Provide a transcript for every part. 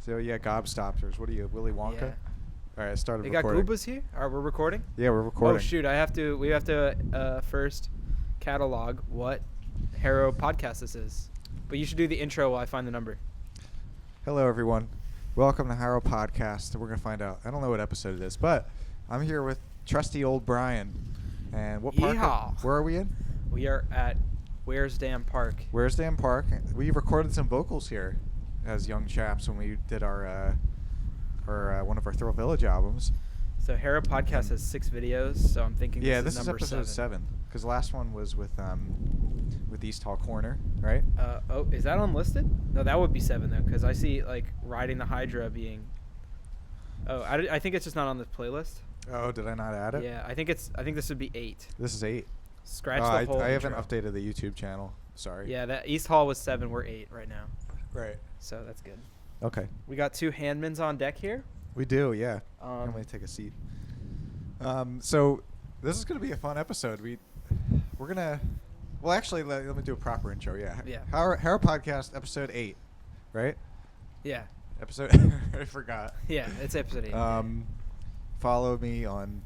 So yeah, gobstoppers. What are you, Willy Wonka? Yeah. All right, I started They recording. got Goobas here? Are we recording? Yeah, we're recording. Oh shoot! We have to first catalog what Harrow podcast this is. But you should do the intro while I find the number. Hello, everyone. Welcome to Harrow Podcast. We're gonna find out. I don't know what episode it is, but I'm here with trusty old Bryan. And what park? Where are we in? We are at Wearsdam Park. Wearsdam Park. We recorded some vocals here as young chaps when we did our one of our Thrill Village albums. So Harrow Podcast has 6 videos, so I'm thinking this is number episode 7. Because the last one was with East Hall Corner, right? Oh, is that unlisted? No, that would be 7 though, because I see like riding the Hydra being. Oh, I think it's just not on this playlist. Oh, did I not add it? Yeah, I think this would be 8. This is 8. Scratch the whole. I haven't updated the YouTube channel. Sorry. Yeah, that East Hall was 7. We're 8 right now. Right. So that's good. Okay. We got 2 handmans on deck here. We do, yeah. I'm gonna take a seat. So this is gonna be a fun episode. We're gonna. Well, actually, let me do a proper intro. Yeah. Yeah. Harrow Podcast, episode 8, right? Yeah. Episode. I forgot. Yeah, it's episode 8. Follow me on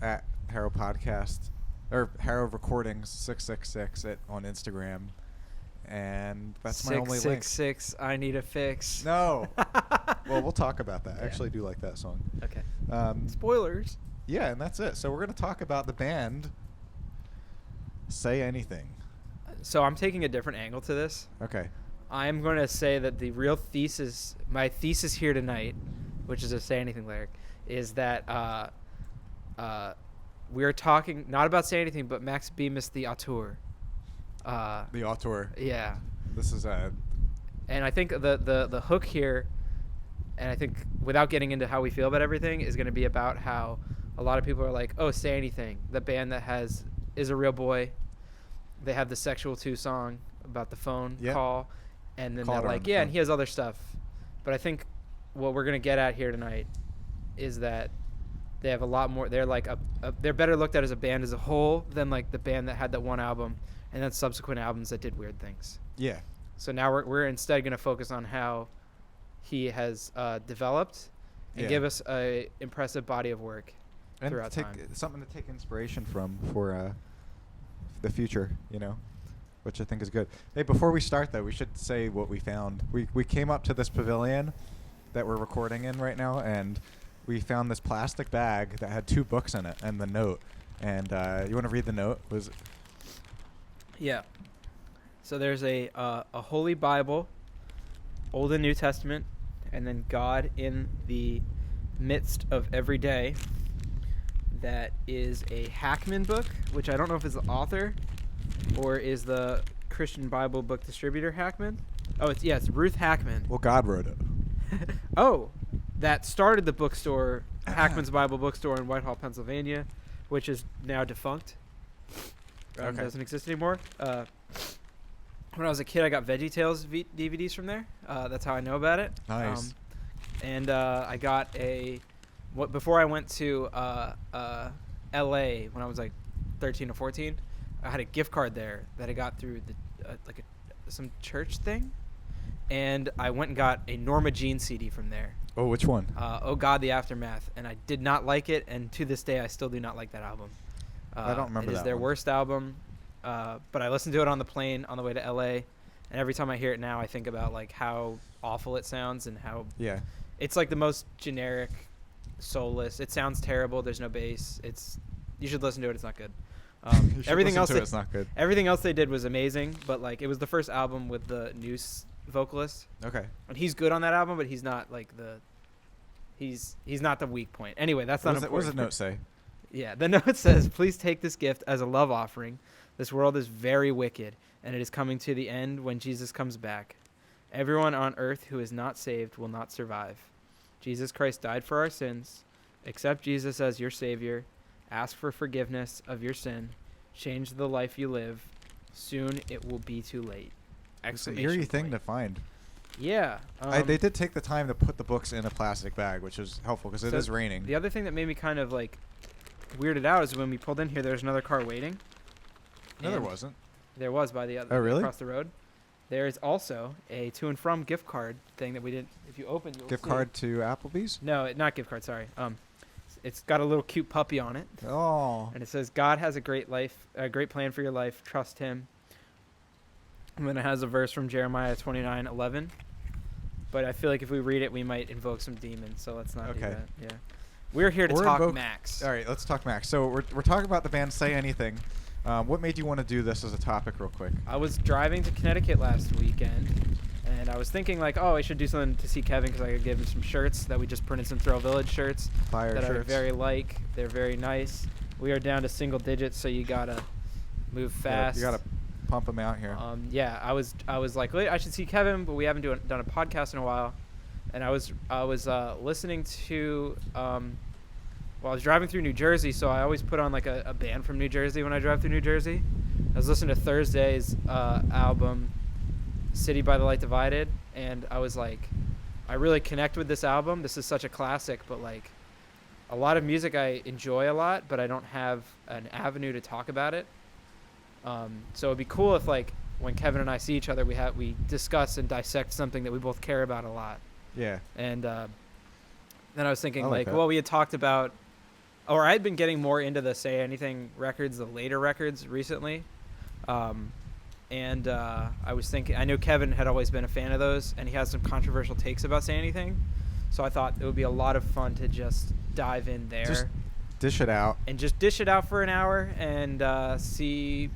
at Harrow Podcast or Harrow Recordings 666 on Instagram, and that's my only link. 666. I need a fix. No. Well, we'll talk about that. Yeah. I actually do like that song. Okay. Spoilers. Yeah, and that's it. So we're going to talk about the band Say Anything. So I'm taking a different angle to this. Okay. I'm going to say that the real thesis, my thesis here tonight, which is a Say Anything lyric, is that we're talking not about Say Anything, but Max Bemis, the auteur. The auteur. Yeah. This is And I think the hook here, and I think without getting into how we feel about everything, is going to be about how a lot of people are like, oh, Say Anything, the band that is a real boy. They have the Sexual 2 song about the phone call, and then they're like, yeah, and he has other stuff. But I think what we're going to get at here tonight is that they have a lot more. They're like they're better looked at as a band as a whole than like the band that had that one album and then subsequent albums that did weird things. Yeah. So now we're instead going to focus on how he has developed and give us a impressive body of work throughout time. Something to take inspiration from for the future, which I think is good. Hey, before we start though, we should say what we found. We came up to this pavilion that we're recording in right now, and we found this plastic bag that had 2 books in it and the note. And you want to read the note? Yeah. So there's a Holy Bible, Old and New Testament, and then God in the midst of every day. That is a Hackman book, which I don't know if it's the author or is the Christian Bible book distributor Hackman. Oh, it's Ruth Hackman. Well, God wrote it. Oh, that started the bookstore, Hackman's Bible bookstore in Whitehall, Pennsylvania, which is now defunct. Doesn't exist anymore. When I was a kid, I got VeggieTales DVDs from there. That's how I know about it. Nice. And I got before I went to L.A. when I was like 13 or 14, I had a gift card there that I got through some church thing, and I went and got a Norma Jean CD from there. Oh, which one? Oh God, the Aftermath, and I did not like it, and to this day I still do not like that album. I don't remember that. It is their worst album, but I listened to it on the plane on the way to L.A., and every time I hear it now, I think about like how awful it sounds and how it's like the most generic, soulless. It sounds terrible. There's no bass. You should listen to it. It's not good. Everything else it's not good. Everything else they did was amazing, but like it was the first album with the new vocalist. Okay. And he's good on that album, but he's not like he's not the weak point. Anyway, that's not important. What does the note say? Yeah, the note says, "Please take this gift as a love offering. This world is very wicked, and it is coming to the end when Jesus comes back. Everyone on earth who is not saved will not survive. Jesus Christ died for our sins. Accept Jesus as your Savior. Ask for forgiveness of your sin. Change the life you live. Soon it will be too late." It's an eerie thing to find. Yeah. They did take the time to put the books in a plastic bag, which was helpful because it is raining. The other thing that made me kind of like weirded out is when we pulled in here, there's another car waiting. No, there wasn't. There was by the other really? across the road. there is also a to and from gift card thing that we didn't. If you open, you'll Gift see. card to Applebee's. No, not gift card. Sorry. It's got a little cute puppy on it, Oh. and it says, "God has a great plan for your life. Trust Him." And then it has a verse from Jeremiah 29:11. But I feel like if we read it, we might invoke some demons. So let's not do Okay. that. Yeah. We're here to Or talk invoke- Max. All right, let's talk Max. So we're talking about the band Say Anything. What made you want to do this as a topic, real quick? I was driving to Connecticut last weekend, and I was thinking like, oh, I should do something to see Kevin because I could give him some shirts that we just printed, some Thrill Village shirts Fire that shirts. are very They're very nice. We are down to single digits, so you gotta move fast. You gotta pump them out here. Yeah, I was like, I should see Kevin, but we haven't done a podcast in a while, and I was listening to I was driving through New Jersey, so I always put on like a band from New Jersey when I drive through New Jersey. I was listening to Thursday's album, City by the Light Divided, and I was like, I really connect with this album. This is such a classic, but like a lot of music I enjoy a lot, but I don't have an avenue to talk about it. So it'd be cool if like when Kevin and I see each other, we discuss and dissect something that we both care about a lot. Yeah. And then I was thinking I like that. well, we had talked about, or I'd been getting more into the Say Anything records, the later records recently. And I was thinking, I know Kevin had always been a fan of those, and he has some controversial takes about Say Anything. So I thought it would be a lot of fun to just dive in there. Just dish it out. And just dish it out for an hour and see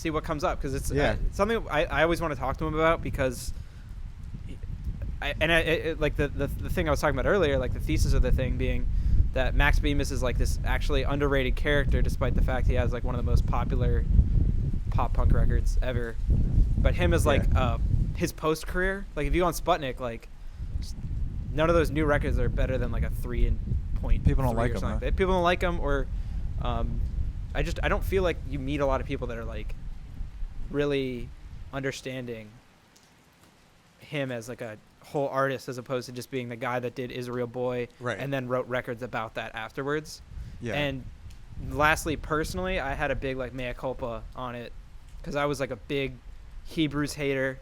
what comes up. Because it's something I always want to talk to him about because... like the thing I was talking about earlier, like the thesis of the thing being that Max Bemis is like this actually underrated character, despite the fact he has like one of the most popular pop punk records ever. But him as like his post career, like if you go on Sputnik, like none of those new records are better than like a 3.3. People don't like him. Huh? People don't like him, or I don't feel like you meet a lot of people that are like really understanding him as like a whole artist as opposed to just being the guy that did Is a Real Boy and then wrote records about that afterwards. Yeah. And lastly, personally, I had a big like mea culpa on it because I was like a big Hebrews hater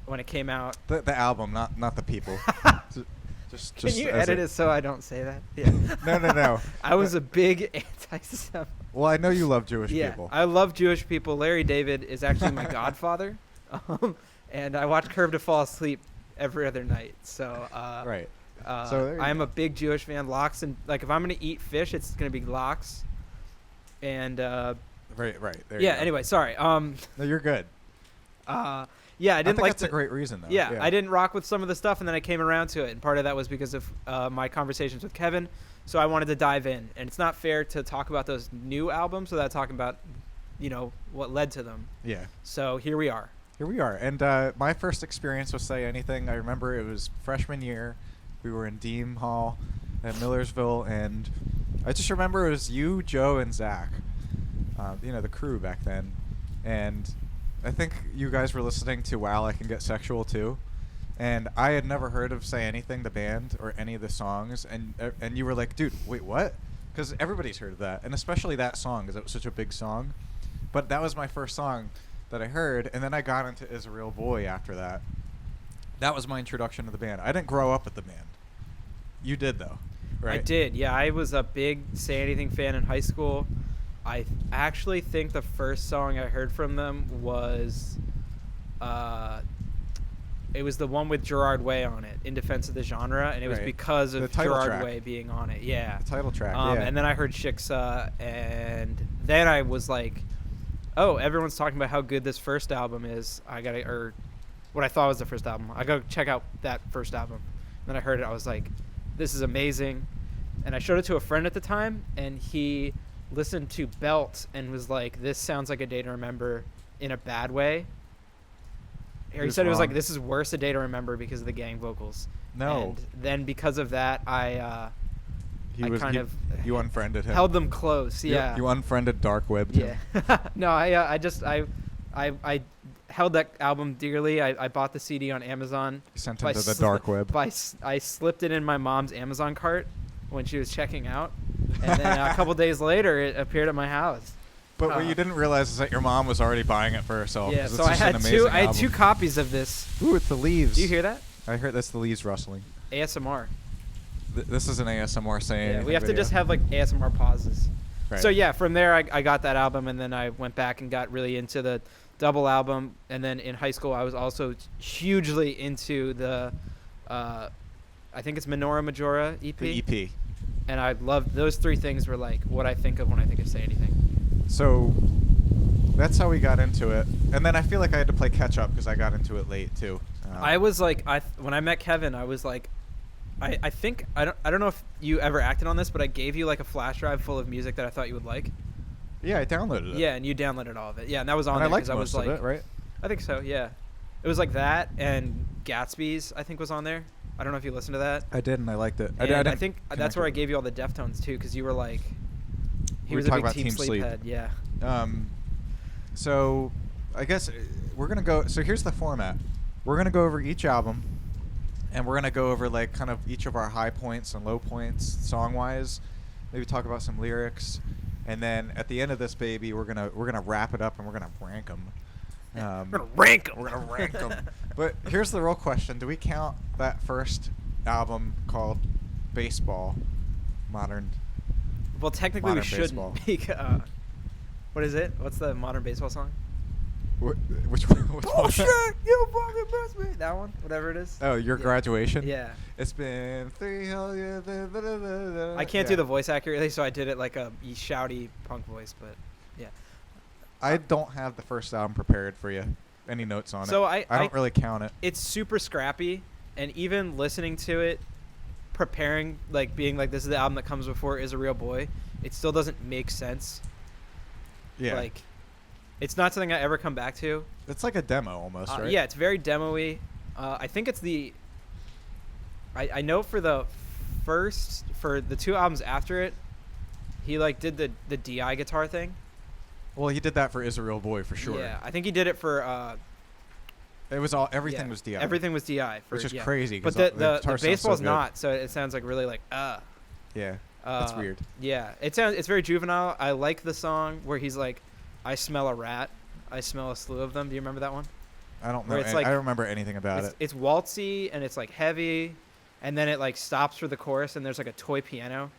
when it came out. The album, not the people. just Can you edit it so I don't say that? Yeah. No. I was a big anti-Semite. Well, I know you love Jewish people. I love Jewish people. Larry David is actually my godfather. And I watch Curve to Fall Asleep every other night. So right. So I'm a big Jewish fan. Lox, and like if I'm gonna eat fish, it's gonna be lox. And right. There yeah. Anyway, sorry. No, you're good. Yeah, I didn't think like that's a great reason though. Yeah, I didn't rock with some of the stuff, and then I came around to it, and part of that was because of my conversations with Kevin. So I wanted to dive in, and it's not fair to talk about those new albums without talking about, what led to them. Yeah. So here we are. And my first experience with Say Anything, I remember it was freshman year. We were in Deem Hall at Millersville, and I just remember it was you, Joe, and Zach, the crew back then. And I think you guys were listening to Wow, I Can Get Sexual Too. And I had never heard of Say Anything, the band, or any of the songs. And you were like, dude, wait, what? Because everybody's heard of that, and especially that song, because it was such a big song. But that was my first song that I heard, and then I got into Is a Real Boy after that. That was my introduction to the band. I didn't grow up with the band. You did, though, right? I did, yeah. I was a big Say Anything fan in high school. I actually think the first song I heard from them was... it was the one with Gerard Way on it, In Defense of the Genre, and it was because of Gerard Way being on it. Yeah. The title track, And then I heard Shiksa, and then I was like, oh, everyone's talking about how good this first album is. Or what I thought was the first album. I go check out that first album. And then I heard it. I was like, this is amazing. And I showed it to a friend at the time, and he listened to Belt and was like, this sounds like A Day to Remember in a bad way. He said it was like, this is worse A Day to Remember because of the gang vocals. No. And then because of that, you unfriended him. Held them close, yeah. You unfriended Dark Web. Yeah. No, I held that album dearly. I bought the CD on Amazon. You sent him to the Dark Web. I slipped it in my mom's Amazon cart when she was checking out, and then a couple days later, it appeared at my house. But what you didn't realize is that your mom was already buying it for herself. Yeah, 'cause so it's I just an had amazing two album. copies of this. Ooh, it's the leaves. Do you hear that? I heard that's the leaves rustling. ASMR. This is an ASMR saying. Yeah, we have to just have like ASMR pauses. Right. So yeah, from there I got that album, and then I went back and got really into the double album. And then in high school, I was also hugely into the, I think it's Menorah Majora EP. The EP. And I loved those three things. Were like what I think of when I think of Say Anything. So that's how we got into it. And then I feel like I had to play catch up because I got into it late too. I was like, when I met Kevin, I was like, I think I don't know if you ever acted on this, but I gave you like a flash drive full of music that I thought you would like. Yeah, I downloaded it. Yeah, and you downloaded all of it. Yeah, and that was on And there I liked because I was most like, of it, right? I think so. Yeah, it was like that, and Gatsby's I think was on there. I don't know if you listened to that. I did, and I liked it. And I didn't think that's where I gave you all the Deftones too, because you were like, he We was were a big talking Team about Team Sleep Sleep. head. Yeah. So I guess we're gonna go. So here's the format. We're gonna go over each album, and we're gonna go over like kind of each of our high points and low points song wise. Maybe talk about some lyrics, and then at the end of this baby, we're gonna wrap it up and we're gonna rank them. We're gonna rank 'em. We're gonna rank them. But here's the real question: do we count that first album called Baseball, Modern? Well, technically we Modern shouldn't. Baseball. Because, what is it? What's the Modern Baseball song? Which one? Bullshit! You fucking missed me. That one, whatever it is. Oh, your Yeah. graduation? Yeah. It's been 3 whole years. I can't do the voice accurately, so I did it like a shouty punk voice, but yeah. I don't have the first album prepared for you. Any notes on So it? I don't really count it. It's super scrappy, and even listening to it, preparing, like being like, this is the album that comes before Is a Real Boy, it still doesn't make sense. Yeah. Like, it's not something I ever come back to. It's like a demo almost, right? Yeah, it's very demo-y. I think it's the... I know for the two albums after it, he like did the DI guitar thing. Well, he did that for Is a Real Boy for sure. Yeah, I think he did it for... It was everything was DI. Everything was DI. Which is crazy. But 'cause the guitar sounds baseball's so good. not, so it sounds like really like, Yeah, that's weird. Yeah, it's very juvenile. I like the song where he's like, I smell a rat. I smell a slew of them. Do you remember that one? I don't know. Where it's like- I don't remember anything about it. It's waltzy, and it's like heavy, and then it like stops for the chorus, and there's like a toy piano,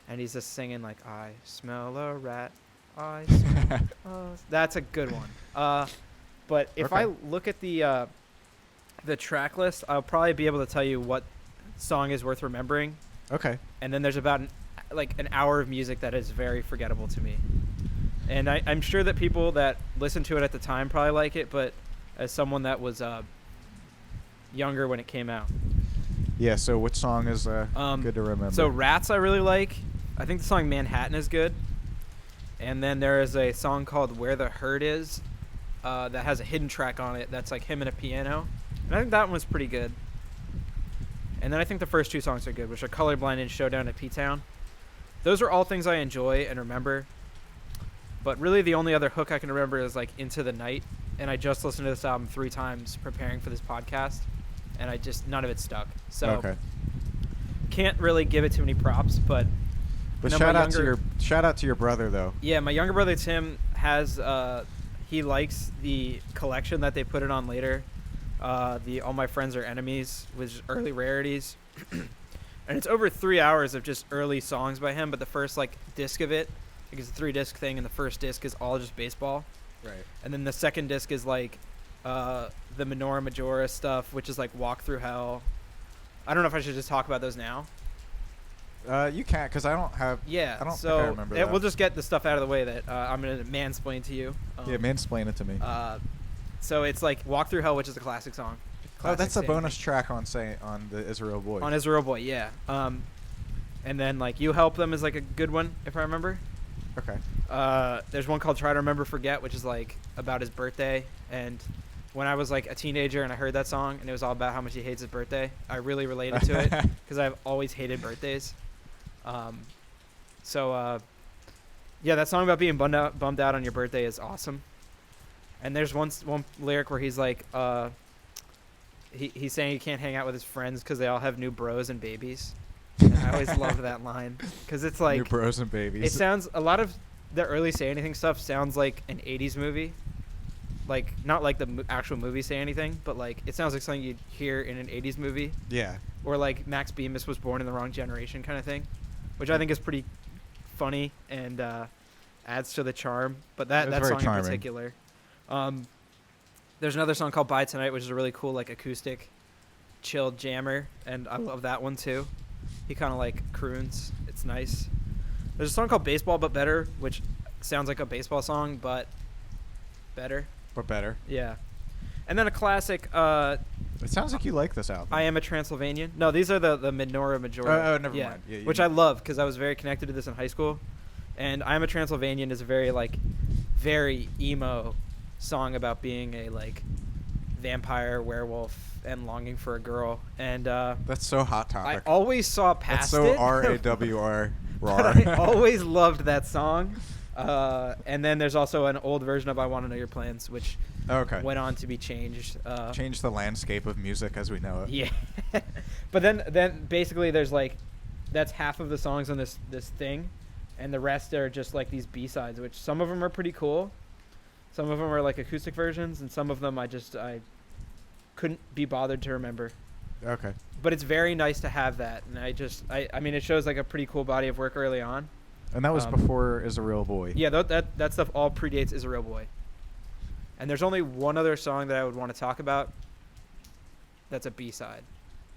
and he's just singing like, I smell a rat. I smell That's a good one. But if I Okay. look at the track list, I'll probably be able to tell you what song is worth remembering. Okay. And then there's about an hour of music that is very forgettable to me. And I'm sure that people that listened to it at the time probably like it, but as someone that was younger when it came out. Yeah, so which song is good to remember? So Rats I really like. I think the song Manhattan is good. And then there is a song called Where the Hurt Is that has a hidden track on it that's like him and a piano. And I think that one was pretty good. And then I think the first two songs are good, which are Colorblind and Showdown at P-Town. Those are all things I enjoy and remember. But really the only other hook I can remember is like Into the Night. And I just listened to this album 3 times preparing for this podcast. And none of it stuck. So okay. can't really give it too many props, but But no, shout my out to your brother though. yeah, my younger brother Tim has he likes the collection that they put it on later. The All My Friends Are Enemies, which is early rarities. And it's over 3 hours of just early songs by him, but the first like disc of it, like it's a 3-disc thing, and the first disc is all just baseball. Right. And And then the second disc is like the Menorah Majora stuff, which is like Walk Through Hell. I don't know if I should just talk about those now. you can't, because I don't have. Yeah, I don't so think I remember that. we'll just get the stuff out of the way that I'm going to mansplain to you. Yeah, mansplain it to me. So it's like Walk Through Hell, which is a classic song. Oh, that's a Classic bonus Sandy. track on the Israel Boy. On Israel Boy, yeah. And then like You Help Them is like a good one, if I remember. Okay. There's one called Try to Remember Forget, which is like about his birthday. And when I was like a teenager and I heard that song and it was all about how much he hates his birthday, I really related to it because I've always hated birthdays. Yeah, that song about being bummed out on your birthday is awesome. And there's one lyric where he's like, he's saying he can't hang out with his friends because they all have new bros and babies. And I always loved that line because it's like New bros and babies. it sounds a lot of the early Say Anything stuff sounds like an 80s movie. Like, not like the actual movie Say Anything, but like it sounds like something you'd hear in an 80s movie. Yeah. Or like Max Bemis was born in the wrong generation kind of thing, which I think is pretty funny and adds to the charm. But that song in particular. There's another song called Bye Tonight, which is a really cool like acoustic chilled jammer, and I love that one too. He kind of like croons. It's nice. There's a song called Baseball But Better, which sounds like a baseball song, but better. But better. Yeah. And then a classic. It sounds like you like this album. I Am a Transylvanian. No, these are the Minora Majora. Oh, never mind. Yeah, which I love because I was very connected to this in high school. And I Am a Transylvanian is a very emo song about being a like vampire werewolf and longing for a girl. And that's so Hot Topic. I always saw past that's so it. RAWR. But I always loved that song. And then there's also an old version of I Want to Know Your Plans, which went on to be changed. Changed the landscape of music as we know it. Yeah. But then basically there's like, that's half of the songs on this thing, and the rest are just like these B-sides, which some of them are pretty cool. Some of them are like acoustic versions, and some of them I couldn't be bothered to remember. Okay. But it's very nice to have that, and I mean it shows like a pretty cool body of work early on. And that was before Is a Real Boy. Yeah, that stuff all predates Is a Real Boy. And there's only one other song that I would want to talk about that's a B-side.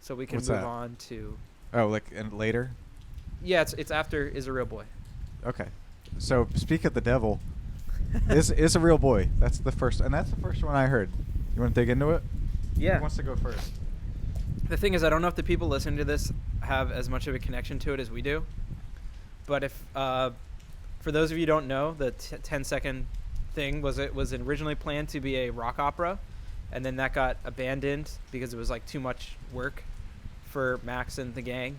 So we can move on to... Oh, like later? Yeah, it's after Is a Real Boy. Okay. So, speak of the devil, is a Real Boy. That's the first one I heard. You want to dig into it? Yeah. Who wants to go first? The thing is, I don't know if the people listening to this have as much of a connection to it as we do. But if, for those of you who don't know, the 10-second thing was originally planned to be a rock opera, and then that got abandoned because it was like too much work for Max and the gang.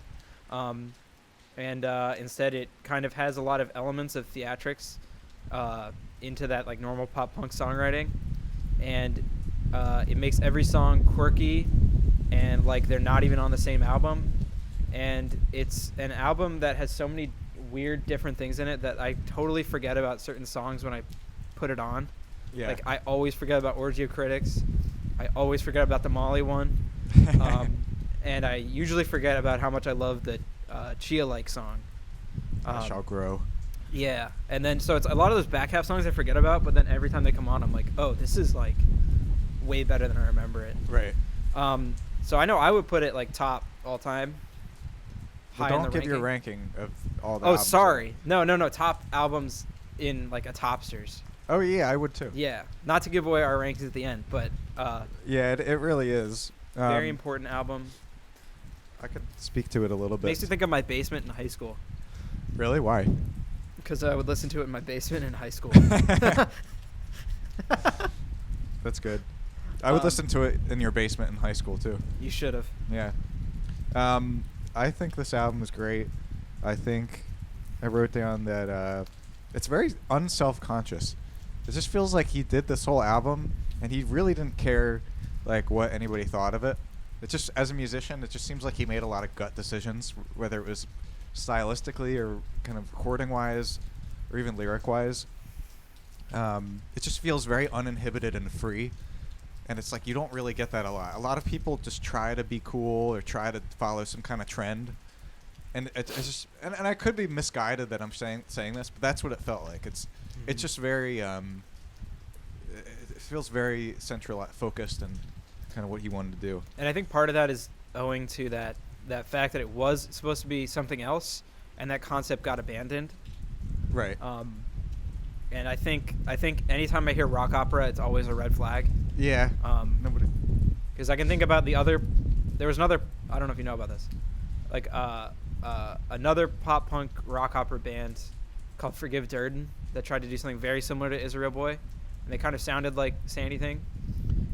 Instead it kind of has a lot of elements of theatrics into that like normal pop punk songwriting, and it makes every song quirky and like they're not even on the same album, and it's an album that has so many weird different things in it that I totally forget about certain songs when I put it on. Yeah. Like I always forget about Orgy of Critics. I always forget about the Molly one. And I usually forget about how much I love the Chia Like song. I Shall Grow. Yeah. And then so it's a lot of those back half songs I forget about, but then every time they come on I'm like, oh, this is like way better than I remember it. Right. So I know I would put it like top all time. Well, don't give your ranking of all the albums. Oh, sorry. No. Top albums in like a Topsters. Oh, yeah, I would too. Yeah. Not to give away our rankings at the end, but... yeah, it really is. Very important album. I could speak to it a little bit. Makes me think of my basement in high school. Really? Why? Because I would listen to it in my basement in high school. That's good. I would listen to it in your basement in high school too. You should have. Yeah. I think this album is great. I think I wrote down that it's very unself-conscious. It just feels like he did this whole album and he really didn't care like what anybody thought of it. It just, as a musician, it just seems like he made a lot of gut decisions, whether it was stylistically or kind of recording-wise or even lyric-wise. It just feels very uninhibited and free. And it's like you don't really get that a lot. A lot of people just try to be cool or try to follow some kind of trend. And it's just, and I could be misguided that I'm saying this, but that's what it felt like. It's just very, it feels very focused and kind of what he wanted to do. And I think part of that is owing to that fact that it was supposed to be something else, and that concept got abandoned. Right. And I think anytime I hear rock opera, it's always a red flag. Yeah. Because I can think about there was another, I don't know if you know about this, like another pop punk rock opera band called Forgive Durden that tried to do something very similar to Is a Real Boy, and they kind of sounded like Say Anything.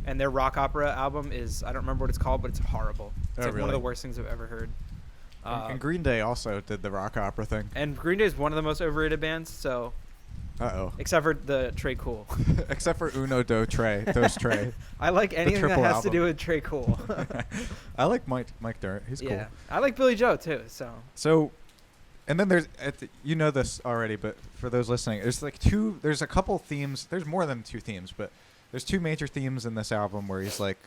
And their rock opera album is, I don't remember what it's called, but it's horrible. It's like really? One of the worst things I've ever heard. And Green Day also did the rock opera thing. And Green Day is one of the most overrated bands, so... Uh-oh. Except for the Trey Cool. Except for Uno Dos Tre. I like anything that has to do with Trey Cool. I like Mike Dirnt. He's cool. I like Billy Joe, too, so... So, And then you know this already, but for those listening, there's a couple themes. There's more than two themes, but there's two major themes in this album where he's like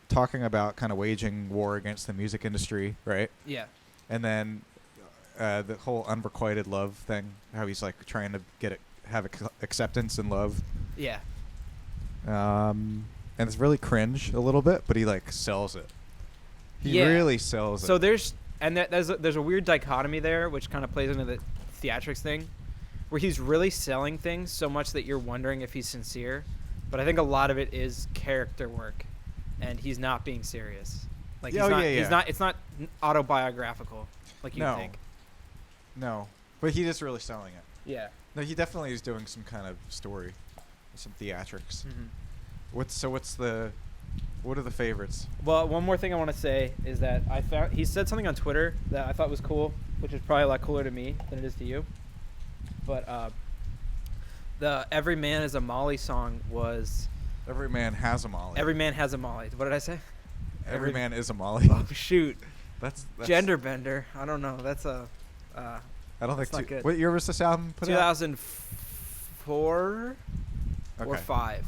talking about kind of waging war against the music industry, right? Yeah. And then the whole unrequited love thing, how he's like trying to have acceptance and love. Yeah. And it's really cringe a little bit, but he like sells it. He really sells it. So there's a weird dichotomy there, which kind of plays into the theatrics thing, where he's really selling things so much that you're wondering if he's sincere, but I think a lot of it is character work, and he's not being serious. Like he's not. It's not autobiographical like you think. No, but he is really selling it. Yeah. No, he definitely is doing some kind of story, some theatrics. Mm-hmm. What are the favorites? Well, one more thing I want to say is that I found he said something on Twitter that I thought was cool, which is probably a lot cooler to me than it is to you. But the "Every Man Is a Molly" song was. Every man has a Molly. Every man has a Molly. What did I say? Every man is a Molly. Oh shoot. That's gender bender. I don't know. That's a. I don't think. Not good. What year was this album put out? 2004 or 5.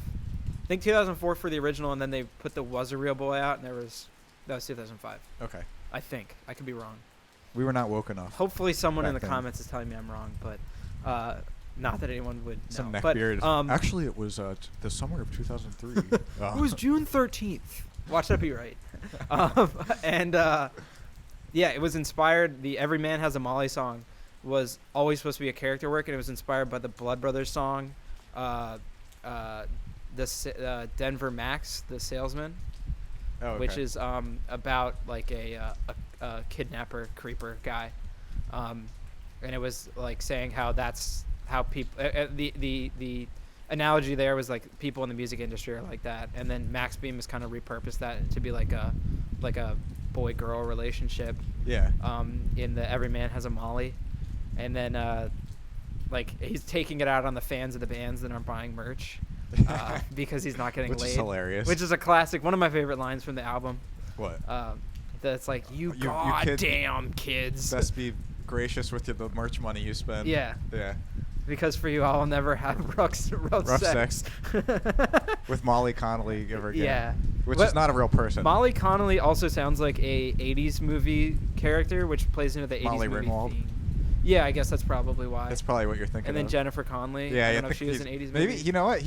I think 2004 for the original, and then they put the "Was a Real Boy" out, and that was 2005. Okay. I think I could be wrong. We were not woke enough. Hopefully, someone in the comments is telling me I'm wrong, but not that anyone would know. Some but neckbeard. Actually, it was the summer of 2003. It was June 13th. Watch that be right. It was inspired. The "Every Man Has a Molly" song was always supposed to be a character work, and it was inspired by the Blood Brothers song, Denver Max, the salesman, which is about like a kidnapper creeper guy, and it was like saying how that's how people the analogy there was like people in the music industry are like that, and then Max Bemis kind of repurposed that to be like a boy girl relationship. Yeah. In the "Every Man Has a Molly," and then like he's taking it out on the fans of the bands that aren't buying merch. Because he's not getting laid. Which is hilarious. Which is a classic. One of my favorite lines from the album. What? That's like, you goddamn kids. Best be gracious with the merch money you spend. Yeah. Yeah. Because for you, I'll never have rough sex. With Molly Connolly ever again. Yeah. Which is not a real person. Molly Connolly also sounds like a 80s movie character, which plays into the 80s Molly movie Ringwald. theme. Yeah, I guess that's probably why. That's probably what you're thinking And then of. Jennifer Connelly. Yeah, I don't know if she was an 80s movie. Maybe, you know what?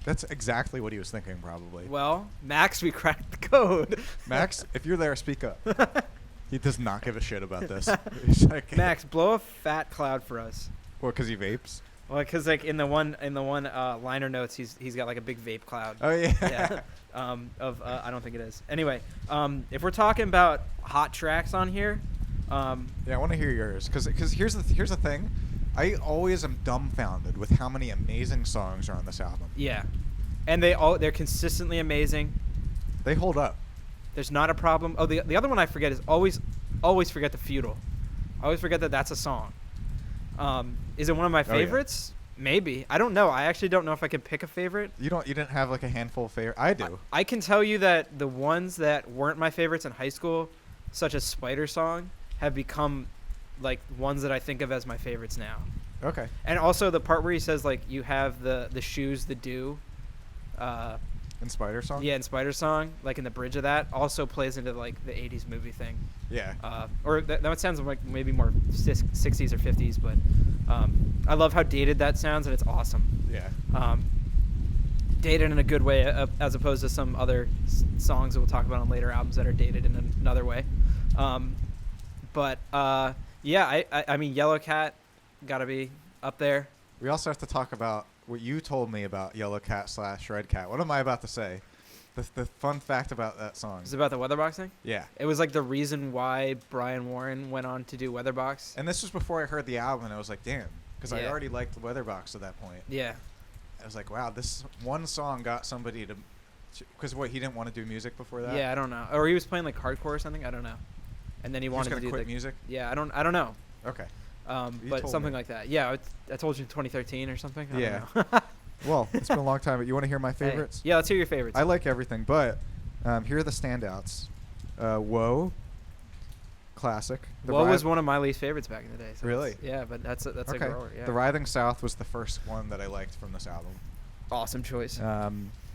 That's exactly what he was thinking, probably. Well, Max, we cracked the code. Max, if you're there, speak up. He does not give a shit about this. He's like, Max, blow a fat cloud for us. Well, because he vapes? Well, because like in the one liner notes, he's got like a big vape cloud. Oh, yeah. Yeah. I don't think it is. Anyway, if we're talking about hot tracks on here. Yeah, I want to hear yours, because here's the thing, I always am dumbfounded with how many amazing songs are on this album. Yeah, and they're consistently amazing. They hold up. There's not a problem. Oh, the other one I forget is always forget the Feudal. I always forget that that's a song. Is it one of my favorites? Yeah. Maybe. I don't know. I actually don't know if I can pick a favorite. You didn't have like a handful of favorites? I do. I can tell you that the ones that weren't my favorites in high school, such as Spider Song, have become like ones that I think of as my favorites now. Okay. And also the part where he says like you have the shoes that do in Spider Song? Yeah, in Spider Song, like in the bridge of that, also plays into like the 80s movie thing. Yeah. Or that sounds like maybe more 60s or 50s, but I love how dated that sounds, and it's awesome. Yeah. Dated in a good way, as opposed to some other songs that we'll talk about on later albums that are dated in another way. Yeah, I mean, Yellow Cat gotta be up there. We also have to talk about what you told me about Yellow Cat / Red Cat. What am I about to say? The fun fact about that song. Is it about the Weatherbox thing? Yeah. It was like the reason why Brian Warren went on to do Weatherbox. And this was before I heard the album, and I was like, damn. Because I already liked Weatherbox at that point. Yeah. I was like, wow, this one song got somebody to... Because he didn't want to do music before that? Yeah, I don't know. Or he was playing like hardcore or something? I don't know. And then he wanted to do quit music? Yeah, I don't know. Okay. But something like that. Yeah, I told you 2013 or something. I don't know. Well, it's been a long time, but you want to hear my favorites? Hey. Yeah, let's hear your favorites. I like everything, but here are the standouts. Whoa, classic. What was one of my least favorites back in the day? So Really? Yeah, but that's a grower. Yeah. The Writhing South was the first one that I liked from this album. Awesome choice.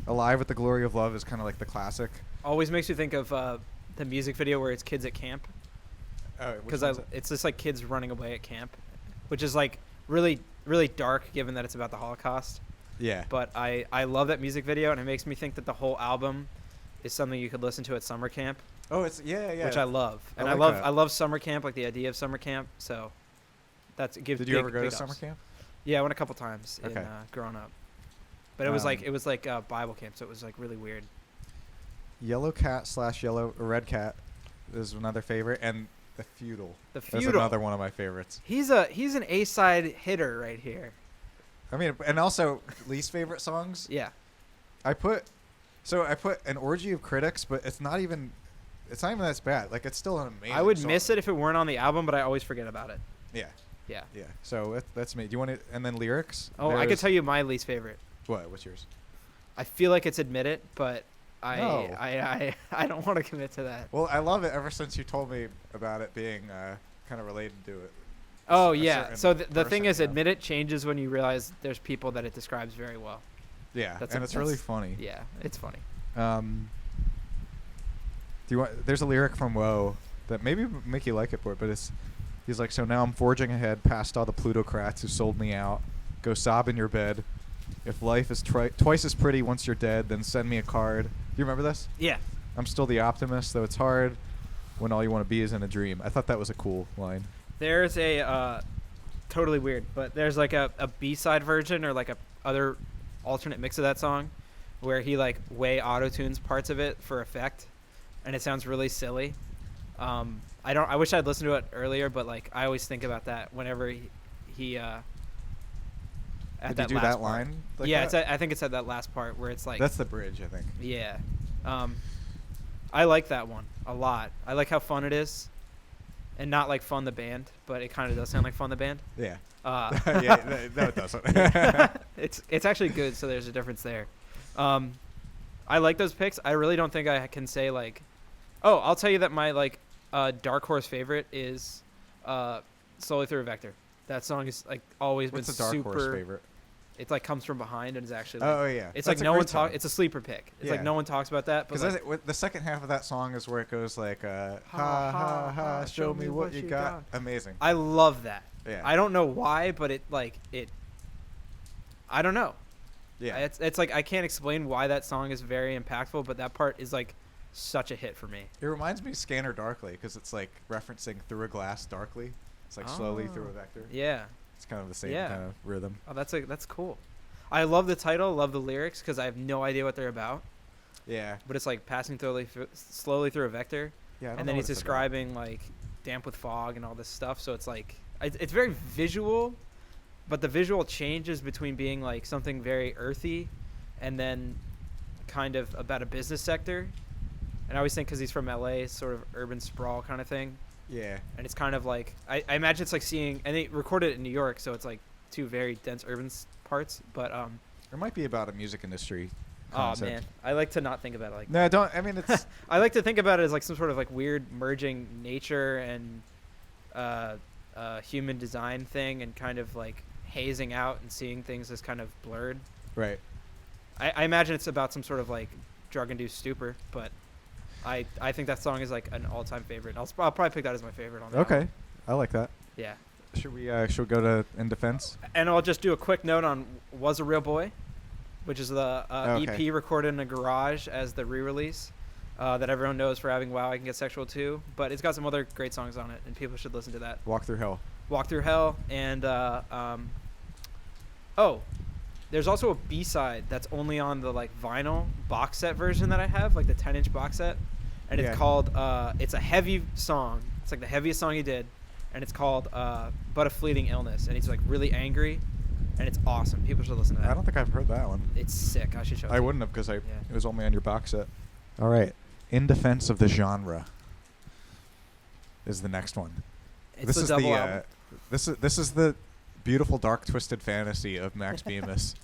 Alive with the Glory of Love is kind of like the classic. Always makes you think of the music video where it's kids at camp. Because it's just like kids running away at camp, which is like really, really dark given that it's about the Holocaust. Yeah. But I love that music video, and it makes me think that the whole album is something you could listen to at summer camp. Oh, it's yeah. Which I love, and like that. I love summer camp, like the idea of summer camp. So that's it gives. Did you ever go to summer camp? Yeah, I went a couple times Okay. in growing up, but it was like Bible camp, so it was like really weird. Yellow Cat / Red Cat is another favorite, and The Feudal. The Feudal. That's another one of my favorites. He's an A-side hitter right here. I mean, and also least favorite songs. Yeah. I put an orgy of critics, but it's not even that bad. Like, it's still an amazing I would song. miss it if it weren't on the album, but I always forget about it. Yeah. Yeah. Yeah. So that's me. Do you want it? And then lyrics? Oh, I could tell you my least favorite. What? What's yours? I feel like it's Admit It, but No. I don't want to commit to that. Well, I love it ever since you told me about it being kind of related to it. Oh, A yeah. certain So the thing person, is, yeah. Admit It changes when you realize there's people that it describes very well. Yeah, That's and a- it's really that's- funny. Yeah, it's funny. Do you want? There's a lyric from Woe that maybe make you like it for it, but he's like, so now I'm forging ahead past all the plutocrats who sold me out. Go sob in your bed. If life is twice as pretty once you're dead, then send me a card. Do you remember this? Yeah. I'm still the optimist, though it's hard when all you want to be is in a dream. I thought that was a cool line. There's a totally weird, but there's like a B-side version or like a other alternate mix of that song where he like way auto-tunes parts of it for effect, and it sounds really silly. I wish I'd listened to it earlier, but like I always think about that whenever he at Did that you do last that part. line? Like Yeah, that? I think it's at that last part where it's like That's the bridge, I think. yeah. I like that one a lot. I like how fun it is, and not like Fun the Band, but it kind of does sound like Fun the Band. Yeah. Yeah, no, it doesn't. it's actually good, so there's a difference there. I like those picks. I really don't think I can say like, oh, I'll tell you that my like dark horse favorite is Slowly Through a Vector. That song is like always What's been the dark super. horse favorite? It's like comes from behind and is actually. Like, Oh yeah. It's That's like a no great one song. talk. It's a sleeper pick. It's like Yeah. no one talks about that. But Because like, the second half of that song is where it goes like, ha ha ha, show me what you got. Amazing. I love that. Yeah. I don't know why, but it. I don't know. Yeah. It's like I can't explain why that song is very impactful, but that part is like such a hit for me. It reminds me of Scanner Darkly because it's like referencing through a glass darkly. It's like slowly through a vector. Yeah. It's kind of the same Yeah. kind of rhythm. Oh, that's cool. I love the title, love the lyrics because I have no idea what they're about. Yeah. But it's like passing slowly through a vector, Yeah. I don't and know then what he's it's about. describing like damp with fog and all this stuff. So it's like it's very visual, but the visual changes between being like something very earthy, and then kind of about a business sector. And I always think because he's from LA, sort of urban sprawl kind of thing. Yeah. And it's kind of like I imagine it's like seeing, and they recorded it in New York, so it's like two very dense urban parts. But It might be about a music industry. oh Concept. man, I like to not think about it like No, I don't. I mean, it's. I like to think about it as like some sort of like weird merging nature and human design thing, and kind of like hazing out and seeing things as kind of blurred. Right. I imagine it's about some sort of like drug-induced stupor, but I think that song is like an all-time favorite. I'll probably pick that as my favorite on the Okay. album. I like that. Yeah. Should we go to In Defense? And I'll just do a quick note on Was a Real Boy, which is the Okay. EP recorded in a garage as the re-release that everyone knows for having Wow, I Can Get Sexual Too. But it's got some other great songs on it, and people should listen to that. Walk Through Hell. Walk Through Hell, and there's also a B-side that's only on the like vinyl box set version that I have, like the 10-inch box set, and Yeah. it's called it's a heavy song. It's like the heaviest song he did, and it's called But a Fleeting Illness, and he's like really angry, and it's awesome. People should listen to that. I don't think I've heard that one. It's sick. I should show it I to you. wouldn't have because it Yeah. was only on your box set. All right. In Defense of the Genre is the next one. It's This the is double the album. this is the beautiful dark twisted fantasy of Max Bemis,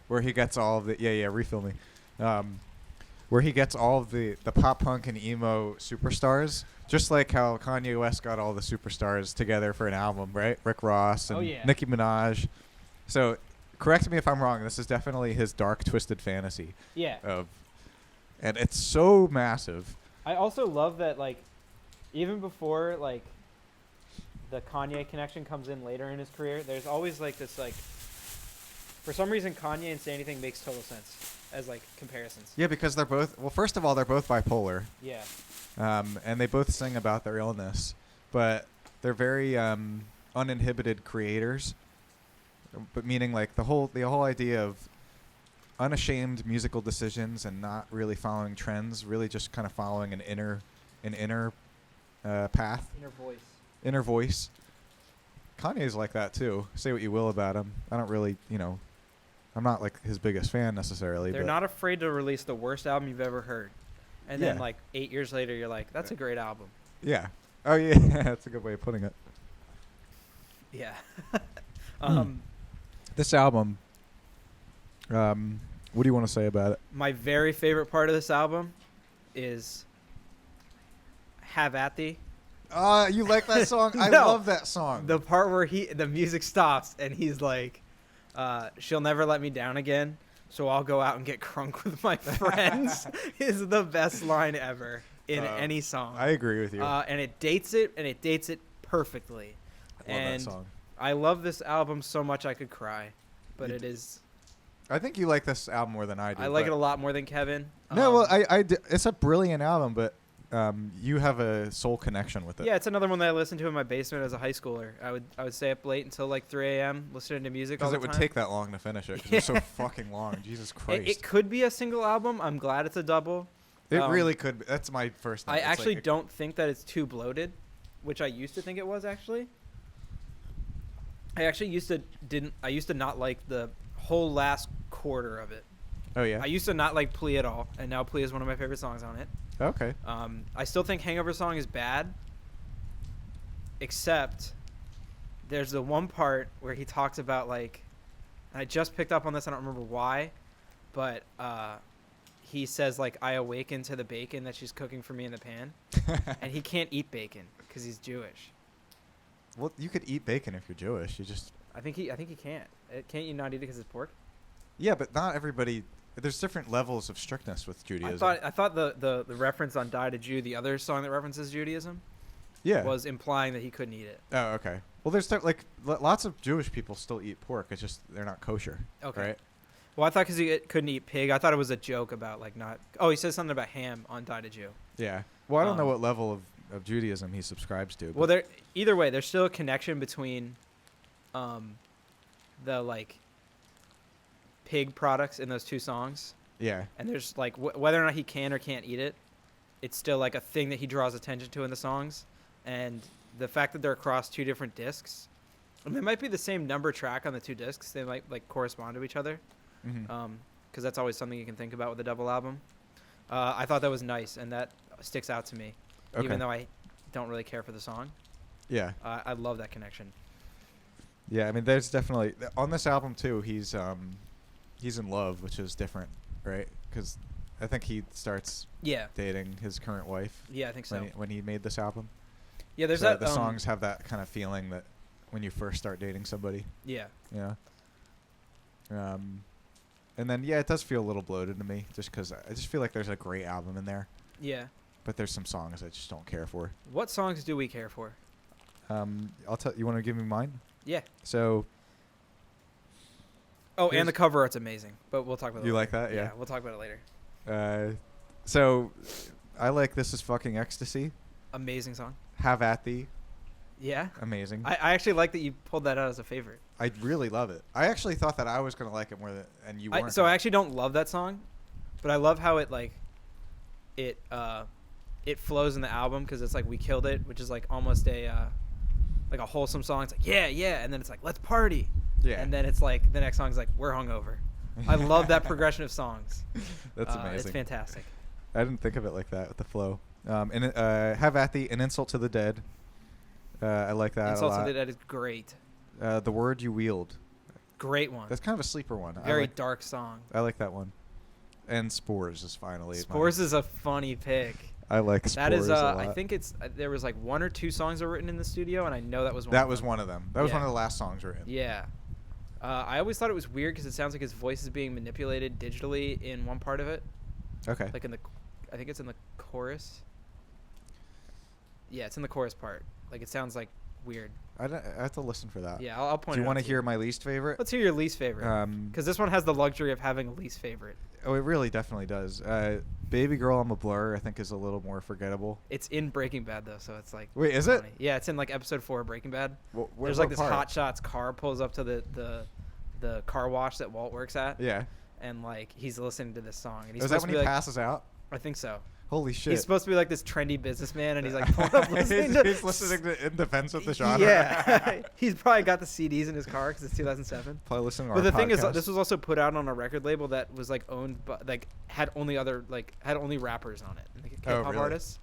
where he gets all of the refill me. where he gets all of the pop punk and emo superstars, just like how Kanye West got all the superstars together for an album, right? Rick Ross and Nicki Minaj. So, correct me if I'm wrong. This is definitely his dark, twisted fantasy. Yeah. And it's so massive. I also love that, like, even before, like, the Kanye connection comes in later in his career, there's always, like, this, like, for some reason, Kanye and Say Anything makes total sense as, like, comparisons. Yeah, because they're both, well, first of all, they're both bipolar. Yeah. And they both sing about their illness, but they're very uninhibited creators. But meaning, like, the whole idea of unashamed musical decisions and not really following trends, really just kind of following an inner path. Inner voice. Kanye's like that too. Say what you will about him. I don't really, I'm not like his biggest fan necessarily. They're not afraid to release the worst album you've ever heard. And then, like, 8 years later, you're like, that's a great album. Yeah. Oh, yeah. That's a good way of putting it. Yeah. This album, what do you want to say about it? My very favorite part of this album is Have At Thee. You like that song? I love that song. The part where the music stops and he's like, she'll never let me down again, so I'll go out and get crunk with my friends is the best line ever in any song. I agree with you. And it dates it perfectly. I love that song. I love this album so much I could cry, but it is. I think you like this album more than I do. I like it a lot more than Kevin. No, well, it's a brilliant album, but you have a soul connection with it. Yeah, it's another one that I listened to in my basement as a high schooler. I would stay up late until like 3 a.m. listening to music all the time. Because it would take that long to finish it. Because it's so fucking long. Jesus Christ. It could be a single album. I'm glad it's a double. It really could be. That's my first thing. I actually don't think that it's too bloated, which I used to think it was actually. I actually used to not like the whole last quarter of it. Oh yeah. I used to not like Plea at all, and now Plea is one of my favorite songs on it. Okay. I still think Hangover Song is bad, except there's the one part where he talks about, like, I just picked up on this, I don't remember why, but he says, like, I awaken to the bacon that she's cooking for me in the pan, and he can't eat bacon because he's Jewish. Well, you could eat bacon if you're Jewish. You just. I think he can't. Can't you not eat it because it's pork? Yeah, but not everybody. There's different levels of strictness with Judaism. I thought the reference on Die to Jew, the other song that references Judaism, was implying that he couldn't eat it. Oh, okay. Well, there's like lots of Jewish people still eat pork. It's just they're not kosher. Okay. Right? Well, I thought because he couldn't eat pig, I thought it was a joke about like not. Oh, he says something about ham on Die to Jew. Yeah. Well, I don't know what level of Judaism he subscribes to. Well, either way, there's still a connection between, the like pig products in those two songs. Yeah. And there's like whether or not he can or can't eat it, it's still like a thing that he draws attention to in the songs, and the fact that they're across two different discs, and they might be the same number track on the two discs. They might like correspond to each other, because that's always something you can think about with a double album. I thought that was nice, and that sticks out to me. Okay. Even though I don't really care for the song. Yeah. I love that connection. Yeah, I mean, there's definitely on this album too. He's in love, which is different, right? Because I think he starts dating his current wife. Yeah, I think so. When he made this album. Yeah, there's the songs have that kind of feeling that when you first start dating somebody. Yeah. Yeah. And then it does feel a little bloated to me, just because I just feel like there's a great album in there. Yeah. But there's some songs I just don't care for. What songs do we care for? I'll tell you. Want to give me mine? Yeah. So. Oh, and the cover art's amazing, but we'll talk about it later. You like that? Yeah. We'll talk about it later. So, I like This Is Fucking Ecstasy. Amazing song. Have At Thee. Yeah. Amazing. I actually like that you pulled that out as a favorite. I really love it. I actually thought that I was going to like it more than, and you weren't. So I actually don't love that song, but I love how it like, it flows in the album because it's like We Killed It, which is like almost a wholesome song. It's like yeah, and then it's like let's party. Yeah. And then it's like the next song's like we're hungover. I love that progression of songs. That's amazing. It's fantastic. I didn't think of it like that with the flow. And Have At Thee, An Insult to the Dead. I like that Insult a lot. to the Dead is great. The Word You Wield. Great one. That's kind of a sleeper one. Very dark song. I like that one. And Spores is finally. Spores is a funny pick. I like Spores That is, a lot. I think it's there was like 1 or 2 songs that were written in the studio, and I know that was one. That of was them. one of them. That was Yeah. one of the last songs written. Yeah. I always thought it was weird because it sounds like his voice is being manipulated digitally in one part of it. Okay. Like I think it's in the chorus. Yeah, it's in the chorus part. Like it sounds like weird. I have to listen for that. Yeah, I'll point. Do you want to hear my least favorite? Let's hear your least favorite. Because this one has the luxury of having a least favorite. Oh, it really definitely does. Baby Girl, I'm a Blur, I think is a little more forgettable. It's in Breaking Bad though, so it's like. Wait, is funny. it? Yeah, it's in like episode 4 of Breaking Bad. There's what like this part? Hot Shots car pulls up to the car wash that Walt works at. Yeah. And like he's listening to this song, and he's Is that supposed when to he be like, passes out? I think so. Holy shit. He's supposed to be like this trendy businessman, and he's like pulling up listening to. He's listening to In Defense of the Genre. Yeah, he's probably got the CDs in his car because it's 2007. Probably listening to But our the thing is, podcast. this was also put out on a record label that was like owned, by, like had only rappers on it, like hip hop really? artists.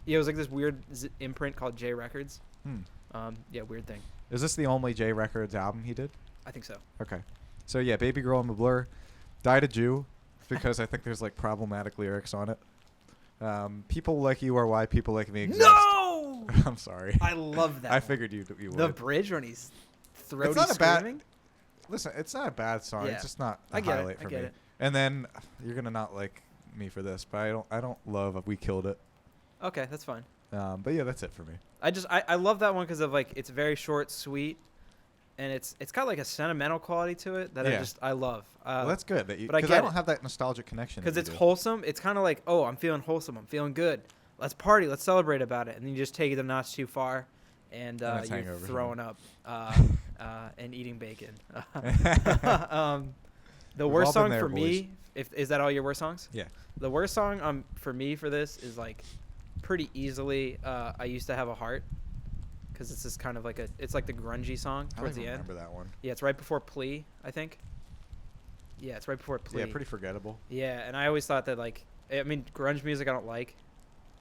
Yeah, it was like this weird imprint called J Records. Hmm. Yeah, weird thing. Is this the only J Records album he did? I think so. Okay. So yeah, Baby Girl, I'm a Blur. Died a Jew, because I think there's like problematic lyrics on it. People like you are why people like me exist. No! I'm sorry. I love that. I one. figured you would. The bridge when he's throaty not a bad- screaming. Listen, it's not a bad song. Yeah. It's just not a I get it. highlight I for get me. it. And then you're gonna not like me for this, but I don't love We Killed It. Okay, that's fine. But yeah, that's it for me. I love that one because of like it's very short, sweet, and it's got like a sentimental quality to it that Yeah. I love. Well, that's good. That you, but I because get I don't it. have that nostalgic connection. Because that it's you do. wholesome. It's kind of like, oh, I'm feeling wholesome. I'm feeling good. Let's party. Let's celebrate about it. And then you just take it a notch too far, and it's you're hangover throwing up and eating bacon. The We've worst all been song there, for boys. me, is that all your worst songs? Yeah. The worst song for me for this is like pretty easily I Used to Have a Heart, because it's just kind of like it's like the grungy song I don't towards even the end. remember that one. Yeah, it's right before Plea, I think. Yeah, it's right before Plea. Yeah, pretty forgettable. Yeah, and I always thought that like, I mean, grunge music I don't like,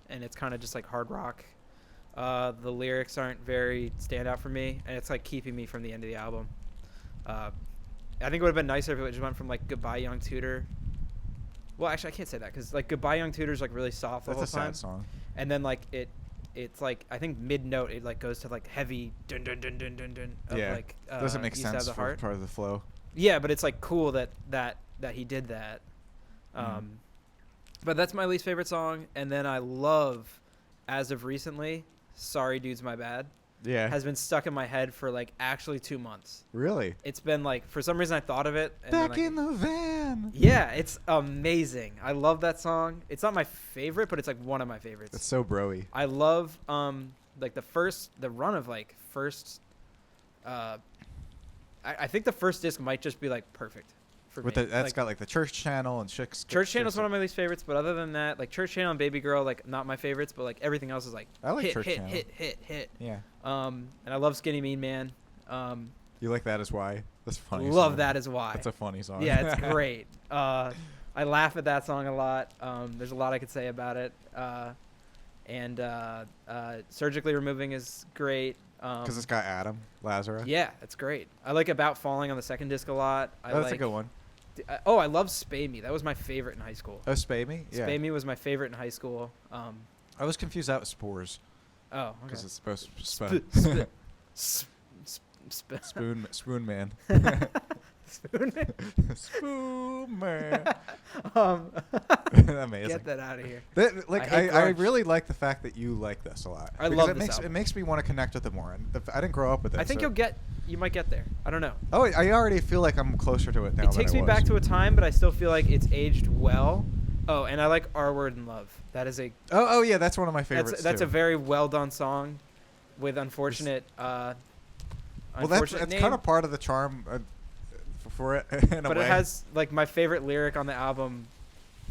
and it's kind of just like hard rock. The lyrics aren't very standout for me, and it's like keeping me from the end of the album. I think it would have been nicer if it just went from like Goodbye Young Tutor. Well, actually, I can't say that because like Goodbye Young Tutor is like really soft the That's a whole time, sad song. and then like it's like I think mid note it like goes to like heavy dun dun dun dun dun dun. Of, Yeah, like, doesn't make Used to Have sense the for Heart. part of the flow. Yeah, but it's like cool that he did that. But that's my least favorite song, and then I love, as of recently, Sorry Dude's My Bad. Yeah. Has been stuck in my head for like actually 2 months. Really? It's been like, for some reason I thought of it. And Back then, like, in the van. yeah, it's amazing. I love that song. It's not my favorite, but it's like one of my favorites. It's so broy. I love like the run of like first. I think the first disc might just be like perfect for With me. that's Like, got like the Church Channel and Church Channel's one of my least favorites, but other than that, like Church Channel and Baby Girl, like not my favorites, but like everything else is like I like hit, Church hit, Channel. hit. Yeah. And I love Skinny Mean Man. You like That Is Why? That's a funny. Love song. That Is Why. That's a funny song. Yeah, it's great. I laugh at that song a lot. There's a lot I could say about it. And Surgically Removing is great. Because it's got Adam Lazarus. Yeah, it's great. I like About Falling on the second disc a lot. That's a good one. I love Spay Me. That was my favorite in high school. Oh, Spay Me? Yeah. Spay Me was my favorite in high school. I was confused out with Spores. Oh, okay. Because it's supposed to Spoon Man. Spoon Man. Spoon Man. Amazing. Get that out of here. Like I hate I grunge. really like the fact that you like this a lot. I Because love it this makes album. it makes me want to connect with it more. And I didn't grow up with it. I think so- you might get there. I don't know. Oh, I already feel like I'm closer to it now. It takes me back to a time, but I still feel like it's aged well. Oh, and I like Our Word in Love. That is Oh yeah, that's one of my favorites. that's too. a very well done song, with unfortunate. Well, unfortunate that's name, kind of part of the charm for it in a but way. it has like my favorite lyric on the album,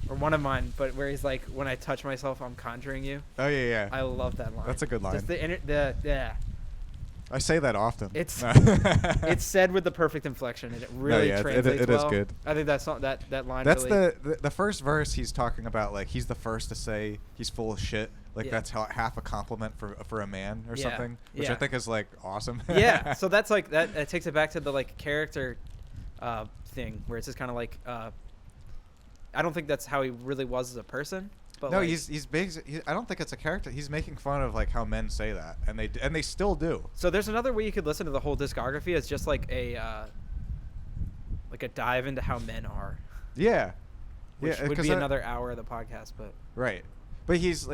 or one of mine. But where he's like, "When I touch myself, I'm conjuring you." Oh yeah. I love that line. That's a good line. Just yeah. I say that often. It's No. it's said with the perfect inflection, and it really yeah, translates it is well. good. I think that line. That's really, the first verse. He's talking about like he's the first to say he's full of shit. Like Yeah. that's half a compliment for a man or Yeah. something, which I Yeah. think is like awesome. Yeah, so that's like that. It takes it back to the like character thing where it's just kind of like I don't think that's how he really was as a person. But No, like, he's big. I don't think it's a character. He's making fun of like how men say that, and they still do. So there's another way you could listen to the whole discography. It's just like a dive into how men are. Yeah, Which yeah, would 'cause be that- another hour of the podcast, but right. But he's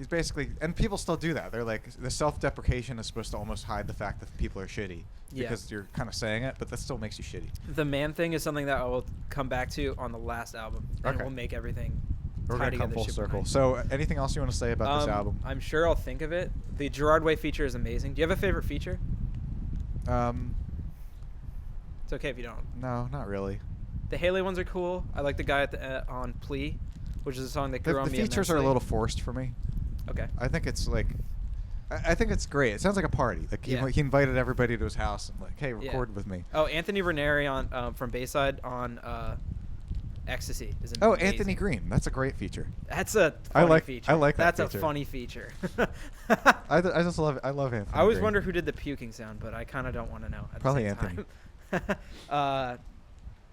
basically, and people still do that. They're like, the self-deprecation is supposed to almost hide the fact that people are shitty Yeah. because you're kind of saying it, but that still makes you shitty. the man thing is something that I will come back to on the last album, and Okay. it will make everything We're tie gonna come together full super circle. nice. So, anything else you want to say about this album? I'm sure I'll think of it. The Gerard Way feature is amazing. Do you have a favorite feature? It's okay if you don't. No, not really. The Haley ones are cool. I like the guy at the on Plea, which is a song that grew The on me features are a immensely. little forced for me. Okay. I think it's like, I think it's great. It sounds like a party. Like Yeah. he invited everybody to his house and like, hey, Yeah. record with me. Oh, Anthony Ranieri on from Bayside on Ecstasy is amazing. Oh, Anthony Green. That's a great feature. That's a I funny like- feature. I like that That's feature. a funny feature. I just love it. I love Anthony. I always Green. wonder who did the puking sound, but I kind of don't want to know. At Probably the same time.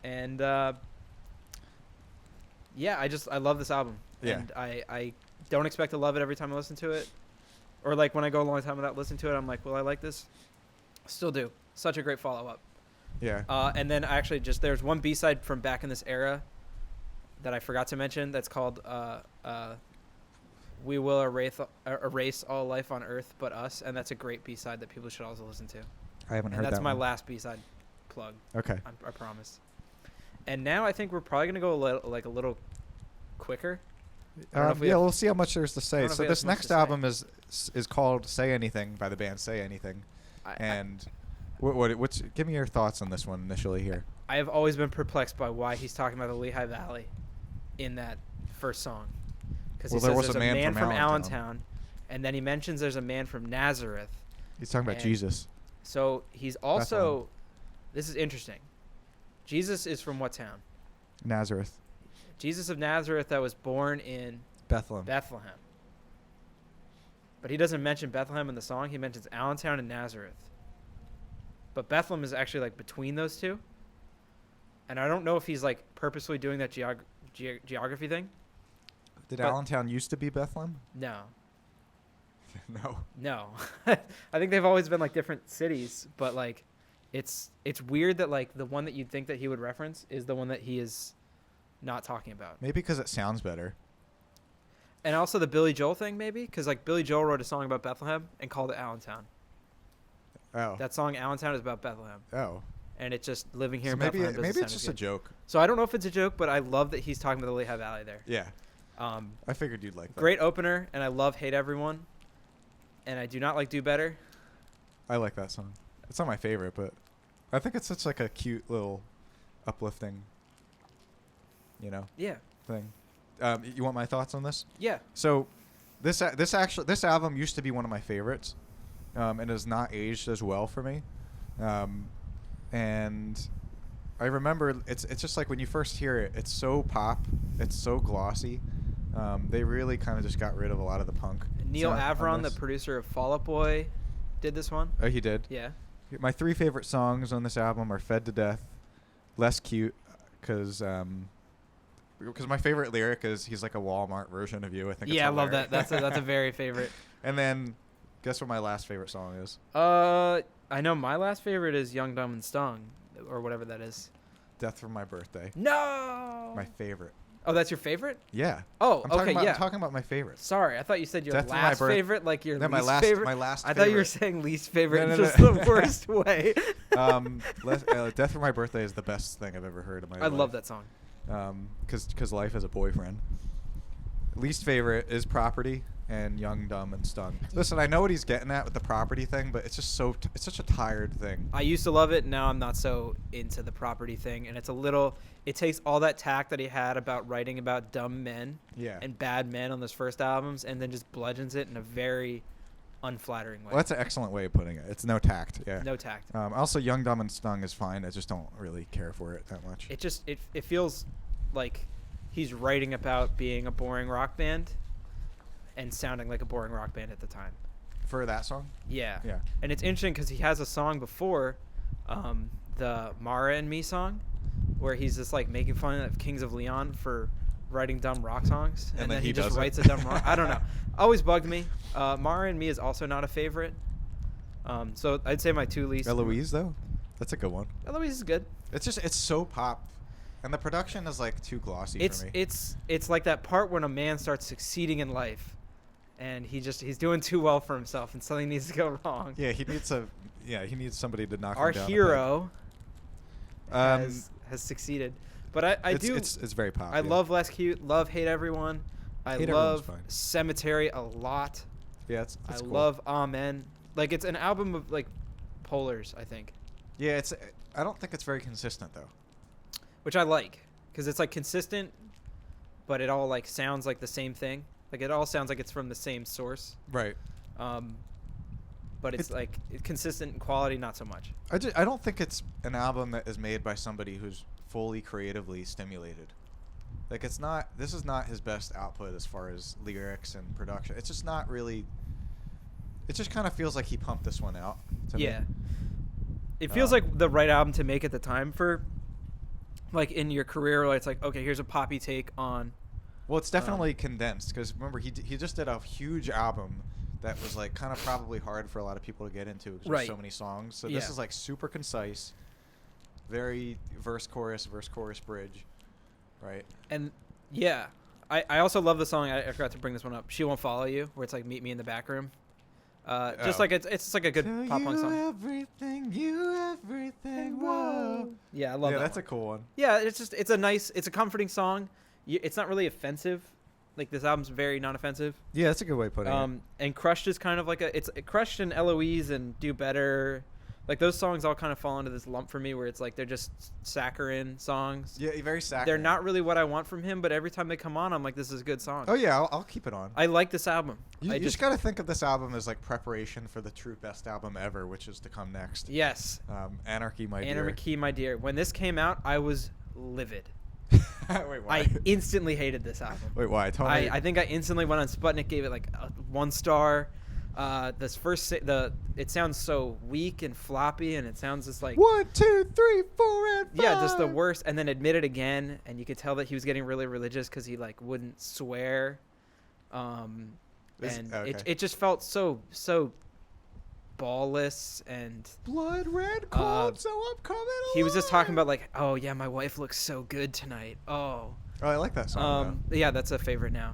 And yeah, I love this album. Yeah. And I don't expect to love it every time I listen to it, or like when I go a long time without listening to it, I'm like, well, I like this. Still do. Such a great follow up. Yeah. And then I actually there's one B-side from back in this era that I forgot to mention that's called We Will Erase All Life on Earth But Us, and that's a great B-side that people should also listen to. I haven't And heard that's that my one. last B-side plug. Okay. I promise. And now I think we're probably going to go a little quicker. I don't know if we Yeah, have- we'll see how much there's to I say. don't know if So we have this much next to say. album is called "Say Anything" by the band Say Anything, and what's give me your thoughts on this one initially here. I have always been perplexed by why he's talking about the Lehigh Valley in that first song. Because Well, he there says was there's a man from Allentown, and then he mentions there's a man from Nazareth. He's talking about And- Jesus. So he's also, this is interesting. Jesus is from what town? Nazareth. Jesus of Nazareth that was born in Bethlehem. Bethlehem. But he doesn't mention Bethlehem in the song. He mentions Allentown and Nazareth. But Bethlehem is actually like between those two. And I don't know if he's like purposely doing that geography thing. Did but- Allentown used to be Bethlehem? No. No. I think they've always been like different cities, but like it's weird that like the one that you'd think that he would reference is the one that he is not talking about. Maybe because it sounds better. And also the Billy Joel thing, maybe, because like Billy Joel wrote a song about Bethlehem and called it Allentown. Oh. That song Allentown is about Bethlehem, Oh. and it's just living here So in maybe Bethlehem. doesn't maybe it's sound as just a good. joke. So I don't know if it's a joke, but I love that he's talking about the Lehigh Valley there. Yeah. I figured you'd like that. Great opener, and I love Hate Everyone, and I do not like Do Better. I like that song. It's not my favorite, but I think it's such like a cute little uplifting, Yeah, thing. You want my thoughts on this? yeah. So, this album used to be one of my favorites, and has not aged as well for me. And I remember it's just like when you first hear it, it's so pop, it's so glossy. They really kind of just got rid of a lot of the punk. Neil sound on Avron, the this. producer of Fall Out Boy, did this one. Oh, he did. Yeah. My 3 favorite songs on this album are "Fed to Death," "Less Cute," because my favorite lyric is "He's like a Walmart version of you." I think. Yeah, I it's love that. hilarious. That's a very favorite. And then, guess what my last favorite song is? I know my last favorite is Young, Dumb, and Stung, or whatever that is. "Death for My Birthday." No. My favorite. Oh, that's your favorite? Yeah. Oh, I'm talking okay, about, yeah. I'm talking about my favorites. Sorry, I thought you said your Death for My last Birth- favorite, like your No, least my favorite. last I thought you were favorite. saying least favorite in No, just no. the worst way. "Death for My Birthday" is the best thing I've ever heard in my life. I love that song. Because life as a boyfriend. Least favorite is "Property" and "Young, Dumb, and Stung." Listen, I know what he's getting at with the property thing, but it's just it's such a tired thing. I used to love it. Now I'm not so into the property thing, and it takes all that tact that he had about writing about dumb men Yeah. and bad men on those first albums, and then just bludgeons it in a very unflattering way. Well, that's an excellent way of putting it. It's no tact. Yeah. No tact. Also, "Young, Dumb, and Stung" is fine. I just don't really care for it that much. It just it feels like he's writing about being a boring rock band and sounding like a boring rock band at the time. For that song? Yeah. Yeah. And it's interesting because he has a song before, the Mara and Me song, where he's just like making fun of Kings of Leon for writing dumb rock songs, and then he just does it. writes a dumb rock. I don't know. Always bugged me. Mara and Me is also not a favorite. So I'd say my two least. Eloise though, that's a good one. Eloise is good. It's so pop, and the production is like too glossy for me. It's like that part when a man starts succeeding in life, and he's doing too well for himself, and something needs to go wrong. Yeah, he needs somebody to knock Our him down. hero has succeeded, but it's very pop. I love Less Cute, love Hate Everyone. I Hate love Everyone's fine. Cemetery a lot. Yeah, it's I cool. love Amen. Like, it's an album of like polars, I think, Yeah, I don't think it's very consistent though. which I like because it's like consistent, but it all like sounds like the same thing. Like, it all sounds like it's from the same source. Right. But it's like consistent in quality, not so much. I don't think it's an album that is made by somebody who's fully creatively stimulated. Like, this is not his best output as far as lyrics and production. It's just not really. It just kind of feels like he pumped this one out to Yeah. me. It feels like the right album to make at the time for, like, in your career, where it's like, okay, here's a poppy take on. Well, it's definitely condensed because remember he just did a huge album that was like kind of probably hard for a lot of people to get into because there's so many songs. So this is like super concise, very verse chorus bridge, right? And yeah, I also love the song. I forgot to bring this one up. She Won't Follow You, where it's like Meet Me in the Back Room. Just like it's just like a good pop punk song. Everything, whoa. Yeah, I love that. Yeah, that's one. a cool one. Yeah, it's a comforting song. It's not really offensive. Like, this album's very non-offensive. Yeah, that's a good way of putting it. And Crushed is kind of like Crushed and Eloise and Do Better. Like, those songs all kind of fall into this lump for me where it's like they're just saccharine songs. Yeah, very saccharine. They're not really what I want from him, but every time they come on, I'm like, this is a good song. Oh yeah, I'll keep it on. I like this album. You just got to think of this album as like preparation for the true best album ever, which is to come next. Yes. Anarchy, My Dear. Anarchy, My Dear. When this came out, I was livid. Wait, why? I instantly hated this album. Wait, why? Tell me. I think I instantly went on Sputnik, gave it like a 1 star. This first it sounds so weak and floppy, and it sounds just like 1, 2, 3, 4, and 5. Yeah, just the worst. And then Admit It Again, and you could tell that he was getting really religious because he like wouldn't swear. It just felt so ballless and blood red cold, so I'm coming alive. He was just talking about like, oh yeah, my wife looks so good tonight. Oh, I like that song. Yeah, that's a favorite now.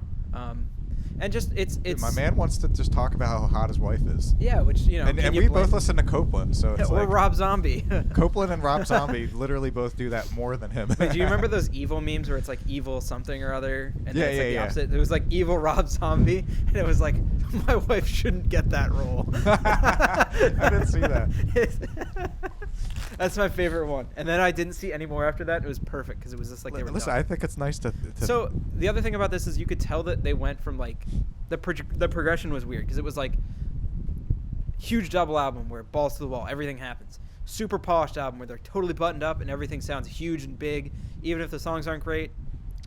And just it's Dude, my man wants to just talk about how hot his wife is. Yeah, which and we both listen to Copeland, so it's or like Rob Zombie. Copeland and Rob Zombie literally both do that more than him. Wait, do you remember those evil memes where it's like evil something or other, and yeah, then it's like yeah, the opposite? It was like evil Rob Zombie, and it was like my wife shouldn't get that role. I didn't see that. That's my favorite one. And then I didn't see any more after that. It was perfect because it was just like they were Listen, done. I think it's nice to. So the other thing about this is you could tell that they went from like the progression was weird because it was like huge double album where balls to the wall, everything happens. Super polished album where they're totally buttoned up and everything sounds huge and big, even if the songs aren't great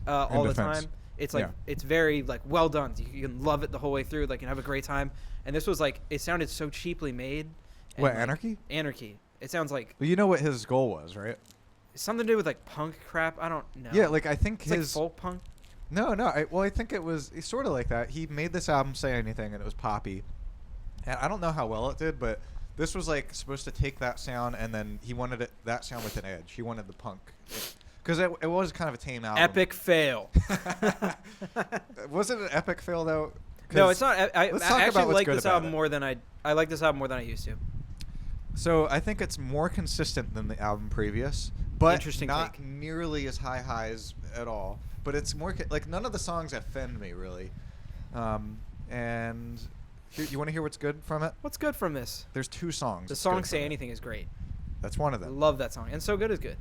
all the time. It's like it's very like well done. You can love it the whole way through. Like, you have a great time. And this was like it sounded so cheaply made. And What, like, Anarchy? Anarchy. It sounds like Well, you know what his goal was, right? something to do with like punk crap. I don't know. Yeah, like I think it's his like folk punk. No. I think it was sort of like that. He made this album Say Anything, and it was poppy. And I don't know how well it did, but this was like supposed to take that sound, and then he wanted that sound with an edge. He wanted the punk. Because it was kind of a tame album. Epic fail. Was it an epic fail, though? No, it's not. I let's talk actually about what's like good this about album it. more than I like this album more than I used to. So I think it's more consistent than the album previous, but Interesting not take. nearly as high highs at all. But it's more like none of the songs offend me really. And you want to hear what's good from it? What's good from this? There's 2 songs. The that's song good "Say from it. Anything" is great. That's one of I them. love that song, and "So Good" is good.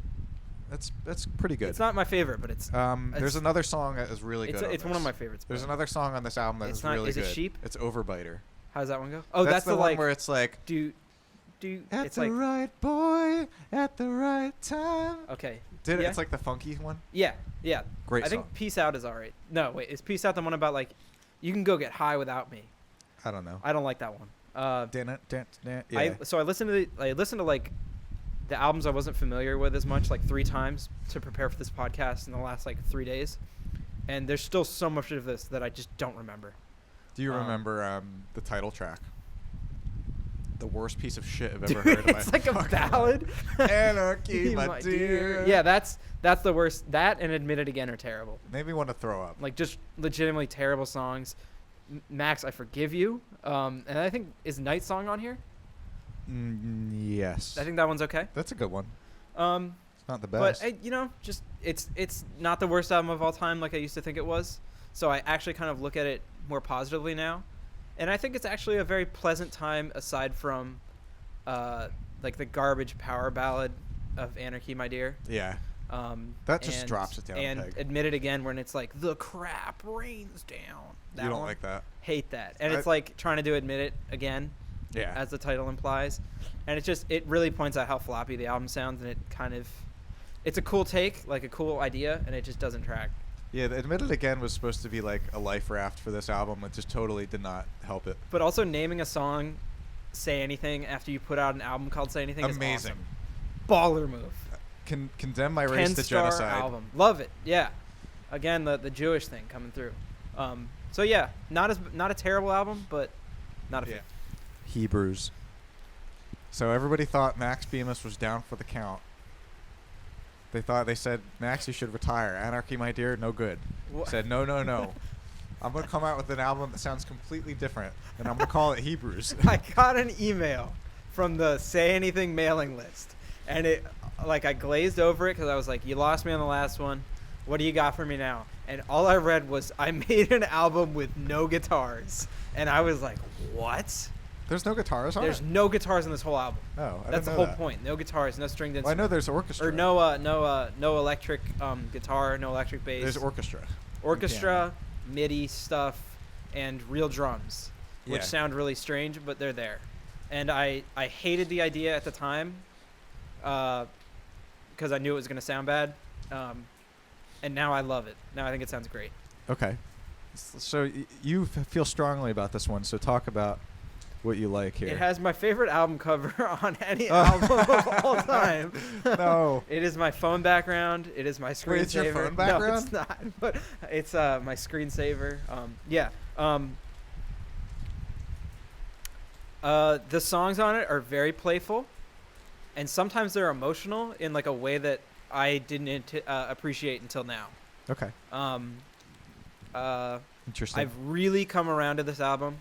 That's pretty good. It's not my favorite, but it's. There's another song that is really good. It's one of my favorites. There's but another song on this album that It's is not- really is it good. Sheep? It's Overbiter. How does that one go? Oh, that's the the one like where it's like do. at It's the like right boy at the right time. okay. Did it? Yeah. It's like the funky one. Yeah. Great I think song. "Peace Out" is alright. No, wait, is "Peace Out" the one about like you can go get high without me? I don't know. I don't like that one. Yeah. I listened to like the albums I wasn't familiar with as much like 3 times to prepare for this podcast in the last like 3 days, And there's still so much of this that I just don't remember. Do you remember the title track? The worst piece of shit I've ever Dude, heard. it's like a ballad. Anarchy, my dear. Yeah, that's the worst. That and Admit It Again are terrible. Made me want to throw up. Like, just legitimately terrible songs. Max, I Forgive You. And I think, is Night Song on here? Yes. I think that one's okay. That's a good one. It's not the But, best. just it's not the worst album of all time like I used to think it was. So I actually kind of look at it more positively now. And I think it's actually a very pleasant time aside from, like, the garbage power ballad of Anarchy, My Dear. Yeah. That just drops it down and a peg. Admit It Again when it's like, the crap rains down. That You don't one, like that? hate that. And it's like trying to do Admit It Again, Yeah. as the title implies. And it really points out how floppy the album sounds, and it's a cool take, like a cool idea, and it just doesn't track. Yeah, the Admit It Again was supposed to be like a life raft for this album. It just totally did not help it. But also naming a song Say Anything after you put out an album called Say Anything Amazing. is awesome. Baller move. Condemn my race to 10-star genocide. album. Love it. Yeah. Again, the Jewish thing coming through. So yeah, not a terrible album, but not a fan. Hebrews. So everybody thought Max Bemis was down for the count. They said, Max, you should retire. Anarchy, My Dear, no good. Said, no. I'm going to come out with an album that sounds completely different, and I'm going to call it Hebrews. I got an email from the Say Anything mailing list, and I glazed over it because I was like, you lost me on the last one. What do you got for me now? And all I read was, I made an album with no guitars. And I was like, what? There's no guitars on There's it? no guitars in this whole album. Oh, I That's the didn't know whole that. point. No guitars, no stringed Well, I instruments. know there's orchestra. Or no electric guitar, no electric bass. There's orchestra. Orchestra, MIDI stuff, and real drums, which Yeah. sound really strange, but they're there. And I hated the idea at the time because I knew it was going to sound bad. And now I love it. Now I think it sounds great. Okay. So you feel strongly about this one, so talk about what you like here. It has my favorite album cover on any album of all time. No. It is my phone background. It is my screensaver. Wait, it's your phone No, background? it's not. But it's my screensaver. Yeah. The songs on it are very playful, and sometimes they're emotional in like a way that I didn't appreciate until now. Okay. Interesting. I've really come around to this album.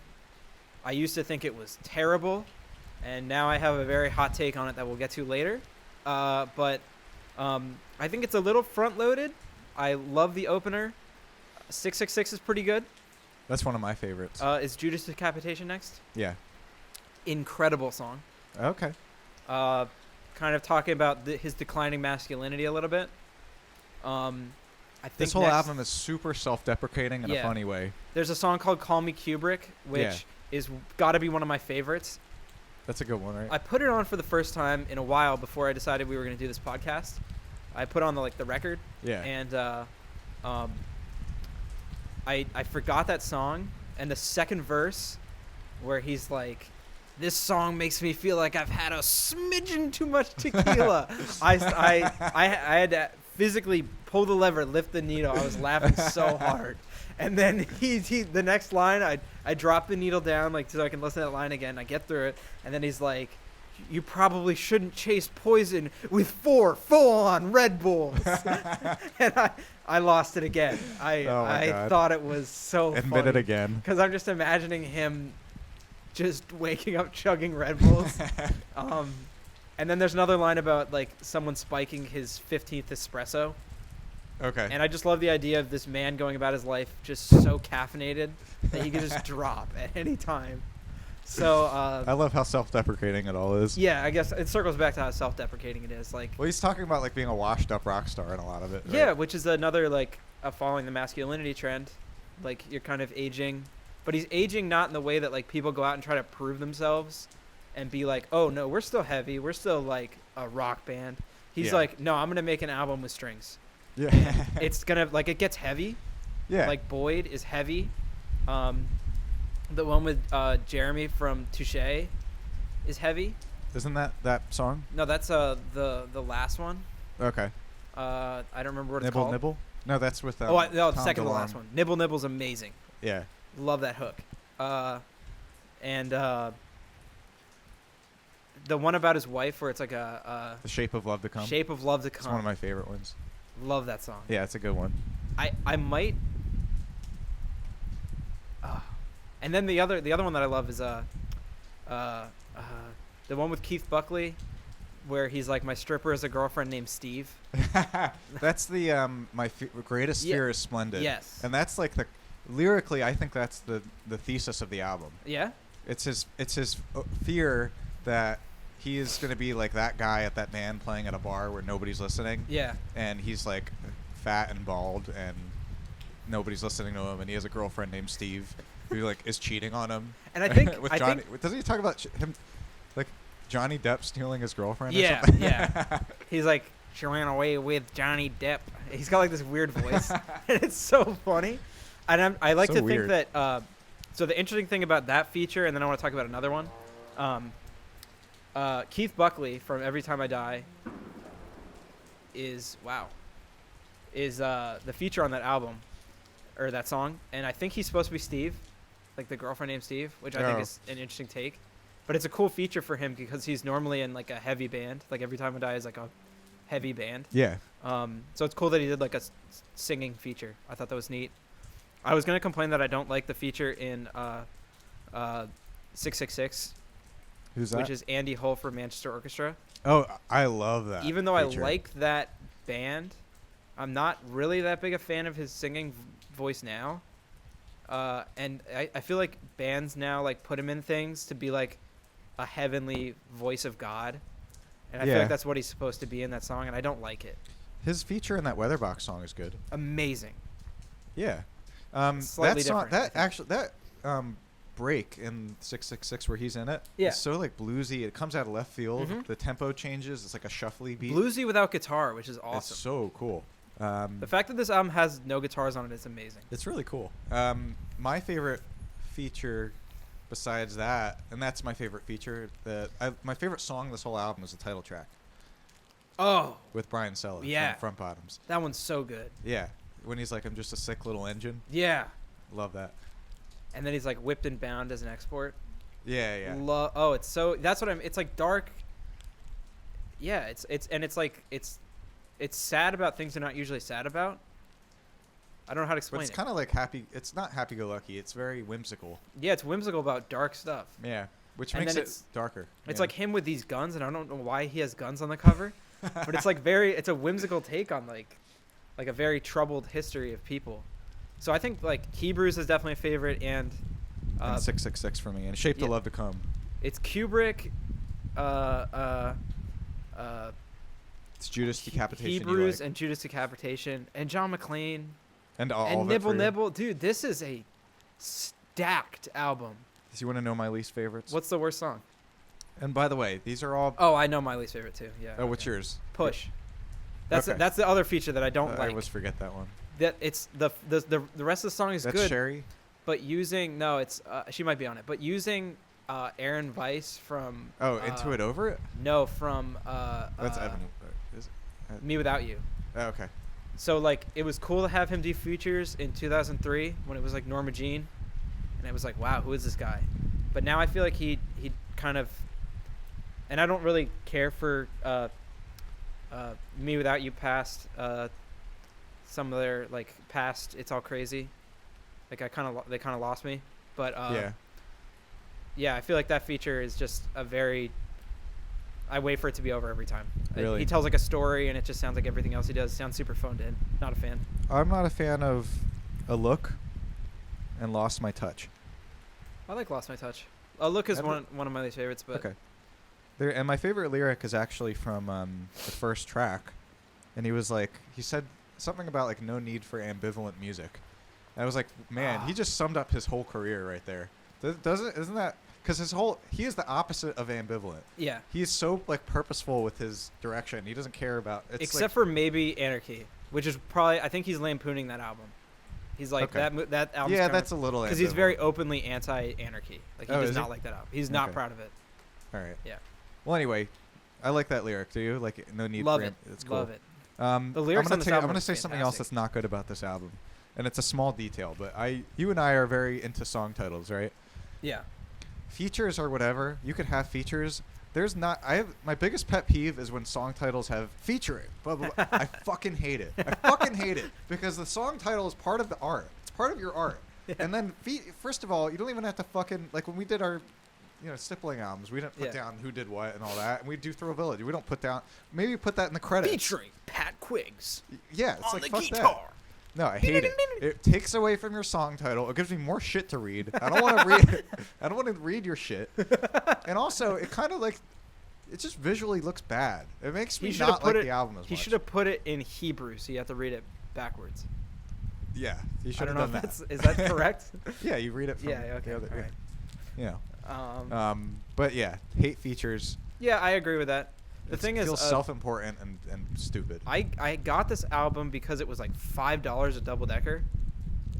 I used to think it was terrible, and now I have a very hot take on it that we'll get to later. But I think it's a little front-loaded. I love the opener. 666 is pretty good. That's one of my favorites. Is Judas Decapitation next? Yeah. Incredible song. Okay. Kind of talking about his declining masculinity a little bit. I think This whole next, album is super self-deprecating in a funny way. There's a song called Call Me Kubrick, which is got to be one of my favorites. That's a good one, right? I put it on for the first time in a while before I decided we were going to do this podcast. I put on the record. Yeah. And I forgot that song, and the second verse where he's like, this song makes me feel like I've had a smidgen too much tequila. I had to physically pull the lever, lift the needle. I was laughing so hard. And then he the next line, I drop the needle down so I can listen to that line again. I get through it, and then he's like, you probably shouldn't chase poison with 4 full-on Red Bulls. And I lost it again. I thought it was so funny. Admit it again. Because I'm just imagining him just waking up chugging Red Bulls. And then there's another line about someone spiking his 15th espresso. Okay. And I just love the idea of this man going about his life just so caffeinated that he could just drop at any time. So I love how self-deprecating it all is. yeah, I guess it circles back to how self-deprecating it is. Well, he's talking about being a washed-up rock star in a lot of it. Right? Yeah, which is another following the masculinity trend. You're kind of aging, but he's aging not in the way that people go out and try to prove themselves and be like, oh no, we're still heavy, we're still a rock band. He's no, I'm gonna make an album with strings. Yeah. It's gonna it gets heavy. Yeah. Boyd is heavy. The one with Jeremy from Touché is heavy. Isn't that song? No, that's the last one. Okay. I don't remember what it's Nibble called. Nibble? No, that's with no, the Tom second to the DeLonge. last one. Nibble Nibble's amazing. Yeah. Love that hook. And the one about his wife where it's like a The Shape of Love to Come. Shape of Love to It's Come. one of my favorite ones. Love that song. Yeah, it's a good one. I might. And then the other one that I love is the one with Keith Buckley, where he's like, my stripper is a girlfriend named Steve. That's the my greatest fear is splendid. Yes. And that's like the lyrically, I think that's the thesis of the album. Yeah. It's his fear that he is going to be like that guy at that band playing at a bar where nobody's listening. Yeah. And he's like fat and bald and nobody's listening to him, and he has a girlfriend named Steve who like is cheating on him. And I think with Johnny, doesn't he talk about him like Johnny Depp stealing his girlfriend? Yeah, or something? yeah. He's like, she ran away with Johnny Depp. He's got like this weird voice, and it's so funny. And I like So to weird. think that. So the interesting thing about that feature, and then I want to talk about another one. Keith Buckley from Every Time I Die is the feature on that album or that song, and I think he's supposed to be Steve, like the girlfriend named Steve, which I think is an interesting take. But it's a cool feature for him because he's normally in like a heavy band. Like Every Time I Die is like a heavy band. Yeah. So it's cool that he did like a singing feature. I thought that was neat. I was gonna complain that I don't like the feature in 666, Who's that? which is Andy Hull for Manchester Orchestra. Oh, I love that. Even though feature. I like that band, I'm not really that big a fan of his singing voice now. And I feel like bands now like put him in things to be like a heavenly voice of God. And I feel like that's what he's supposed to be in that song, and I don't like it. His feature in that Weatherbox song is good. Amazing. Yeah. Slightly that song, different, I think. that break in 666 where he's in it, Yeah. it's so like bluesy. It comes out of left field. Mhm. The tempo changes. It's like a shuffly beat. Bluesy without guitar, which is It's awesome. so cool. The fact that this album has no guitars on it is amazing. It's really cool. My favorite feature besides that, and that's my favorite feature, my favorite song this whole album is the title track Oh, with Brian Sella Yeah. from Front Bottoms. that one's so good. Yeah. When he's like, I'm just a sick little engine. Yeah. Love that. And then he's like whipped and bound as an export. Yeah, yeah. It's so, that's what it's like dark. Yeah, it's like, it's sad about things they're not usually sad about. I don't know how to But explain it's it. kind of like happy. It's not happy-go-lucky. It's very whimsical. Yeah, it's whimsical about dark stuff. Yeah, which And makes then it darker. It's Yeah. like him with these guns, and I don't know why he has guns on the cover, but it's like it's a whimsical take on like a very troubled history of people. So I think like Hebrews is definitely a favorite, and And 666 for me, and Shape to yeah. Love to Come. it's Kubrick, It's Judas Decapitation. you Hebrews, like. and Judas Decapitation, and John McClane, and all and of it for Nibble you. Nibble. Dude, this is a stacked album. Do you want to know my least favorites? What's the worst song? And by the way, these are all. Oh, I know my least favorite too. Yeah. Oh, what's okay. yours? Push. That's Okay. that's the other feature that I don't I like. always forget that one. That it's the rest of the song is That's good. Sherry. But using it's she might be on it. But using Aaron Weiss from Oh, Into It Over It. No, from That's Evan. Is it? Me Without You. Oh, okay. So like it was cool to have him do features in 2003 when it was like Norma Jean, and it was like, wow, who is this guy? But now I feel like he kind of, and I don't really care for Me Without You past some of their like past It's All Crazy. Like they kind of lost me, but yeah, I feel like that feature is just a very. I wait for it to be over every time. Really? He tells like a story, and it just sounds like everything else he does. Sounds super phoned in. Not a fan. I'm not a fan of A Look and Lost My Touch. I like Lost My Touch. Look is I'd one of my least favorites, but Okay. And my favorite lyric is actually from the first track, and he said something about like no need for ambivalent music. And I was like, man, he just summed up his whole career right there. Isn't that? Because he is the opposite of ambivalent. yeah. He's so like purposeful with his direction. He doesn't care about Except for maybe Anarchy, which is probably I think he's lampooning that album. He's like Okay. that album. Yeah, that's a little because he's very ambivalent. openly anti-anarchy. Like he Oh, does is not he? like that album. He's not Okay. proud of it. All right. Yeah. Well, anyway, I like that lyric. Do you like no need Love for it. It's cool. Love it. The lyrics on this I'm album gonna are say something else fantastic. that's not good about this album, and it's a small detail, but you and I are very into song titles, right? Yeah. Features or whatever, you could have features. There's not. I have my biggest pet peeve is when song titles have featuring. Blah, blah, blah. I fucking hate it. I fucking hate it because the song title is part of the art. It's part of your art. Yeah. And then, first of all, you don't even have to fucking like when we did our, stippling albums. We didn't put down who did what and all that. And we do Thrill Village. We don't put down. Maybe put that in the credits. Featuring Pat Quiggs. Yeah, it's on like the fuck guitar. that. No, I hate it. It takes away from your song title. It gives me more shit to read. I don't want to read. I don't want to read your shit. And also, it kind of like, it just visually looks bad. It makes me not like the album as much. He should have put it in Hebrew, so you have to read it backwards. Yeah, he should I have don't done know that. Is that correct? Yeah, you read it from Yeah. Okay. the other. All right. Yeah. But yeah, hate features. Yeah, I agree with that. The thing It is, feels self-important and stupid. I got this album because it was like $5 a double decker,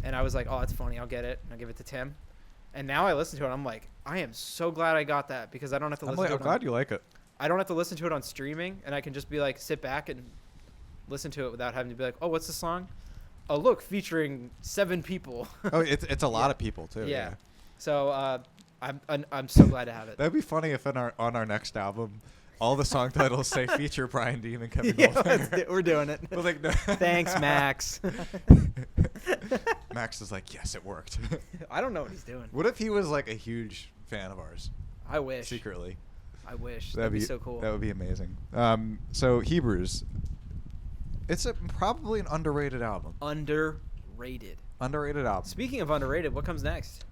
and I was like, oh, that's funny. I'll get it. And I'll give it to Tim. And now I listen to it. I'm like, I am so glad I got that because I don't have to listen to it. I'm glad you like it. I don't have to listen to it on streaming, and I can just be like, sit back and listen to it without having to be like, oh, what's the song? Oh, look, featuring 7 people. Oh, it's a lot of people too. Yeah. So I'm so glad to have it. That'd be funny if on our next album, all the song titles say feature Bryan Dean and Kevin Yeah, Goldfinger. we're doing it. We're like, no. Thanks, Max. Max is like, yes, it worked. I don't know what he's doing. What if he was like a huge fan of ours? I wish. Secretly. I wish. That'd be so cool. That would be amazing. So Hebrews. It's probably an underrated album. Underrated. Underrated album. Speaking of underrated, what comes next?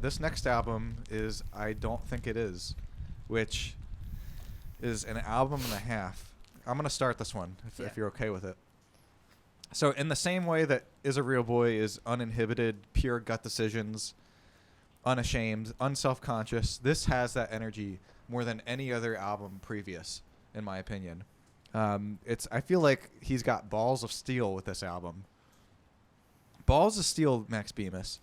This next album is I Don't Think It Is, which is an album and a half. I'm going to start this one, if you're okay with it. So in the same way that Is a Real Boy is uninhibited, pure gut decisions, unashamed, unself-conscious, this has that energy more than any other album previous, in my opinion. I feel like he's got balls of steel with this album. Balls of Steel, Max Bemis.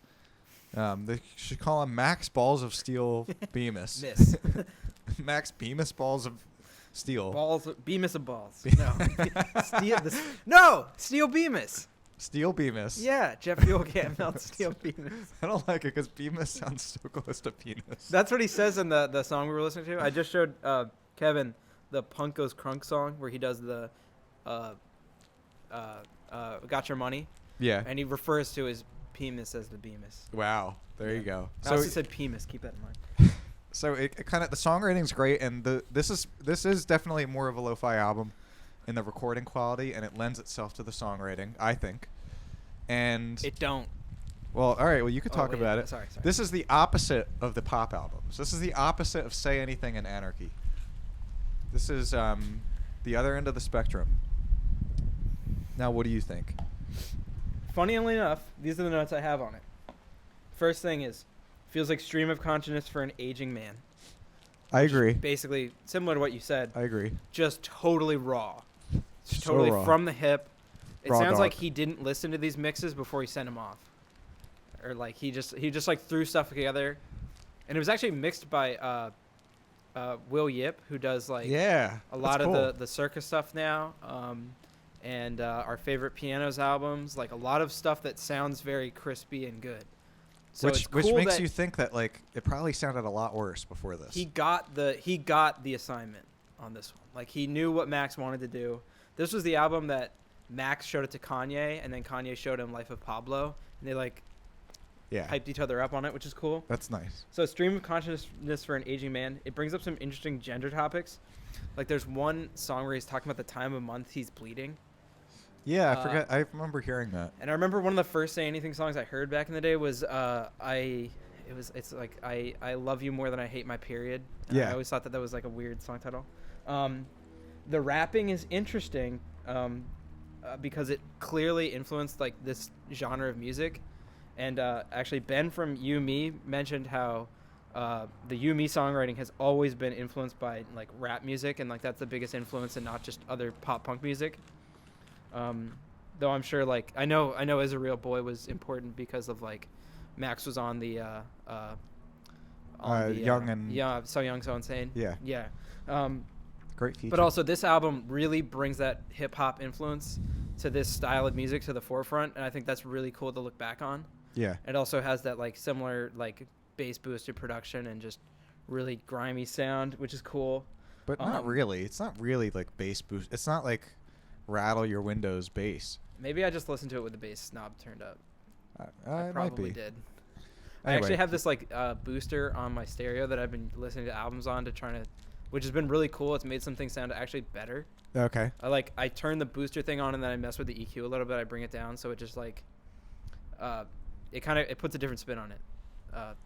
They should call him Max Balls of Steel Bemis. Miss. Max Bemis Balls of Steel. Balls. Bemis of balls. Steel Bemis. Steel Bemis. Yeah, Jeff Fuel can't melt Steel Bemis. I don't like it because Bemis sounds so close to penis. That's what he says in the song we were listening to. I just showed Kevin the Punk Goes Crunk song where he does the Got Your Money. Yeah. And he refers to his penis as the Bemis. Wow. There you go. I also said penis. Keep that in mind. So it kind of the songwriting's great, and this is definitely more of a lo-fi album in the recording quality, and it lends itself to the songwriting, I think. And It don't. well, all right. Well, you could talk wait, about it. Sorry. This is the opposite of the pop albums. This is the opposite of Say Anything and Anarchy. This is the other end of the spectrum. Now, what do you think? Funnily enough, these are the notes I have on it. First thing is, feels like stream of consciousness for an aging man. I agree. Basically, similar to what you said. I agree. Just totally raw. Just So totally raw. from the hip. It Raw sounds dog. like he didn't listen to these mixes before he sent them off. Or like he just like threw stuff together. And it was actually mixed by Will Yip, who does like Yeah. a lot that's of cool. the circus stuff now. And our favorite pianos albums, like a lot of stuff that sounds very crispy and good. So which it's cool makes that you think that like it probably sounded a lot worse before this. he got the assignment on this one. Like he knew what Max wanted to do. This was the album that Max showed it to Kanye, and then Kanye showed him Life of Pablo, and they like yeah. hyped each other up on it, which is cool. That's nice. So stream of consciousness for an aging man. It brings up some interesting gender topics. Like there's one song where he's talking about the time of month he's bleeding. Yeah, I forget. I remember hearing that. And I remember one of the first Say Anything songs I heard back in the day was I love you more than I hate my period. And Yeah. I always thought that was like a weird song title. The rapping is interesting because it clearly influenced like this genre of music. And actually Ben from You Me mentioned how the You Me songwriting has always been influenced by like rap music, and like that's the biggest influence and not just other pop punk music. Though I'm sure, like I know, As a Real Boy was important because of like Max was on the Young and yeah, So Young So Insane. Yeah. Yeah. Great feature. But also, this album really brings that hip hop influence to this style of music to the forefront, and I think that's really cool to look back on. Yeah. It also has that like similar like bass boosted production and just really grimy sound, which is cool. But not really. It's not really like bass boost. It's not like rattle your windows bass. Maybe I just listened to it with the bass knob turned up. I It probably might be. did. I Anyway. actually have this like booster on my stereo that I've been listening to albums on which has been really cool. It's made some things sound actually better. Okay. I turn the booster thing on and then I mess with the EQ a little bit. I bring it down so it just like it puts a different spin on it.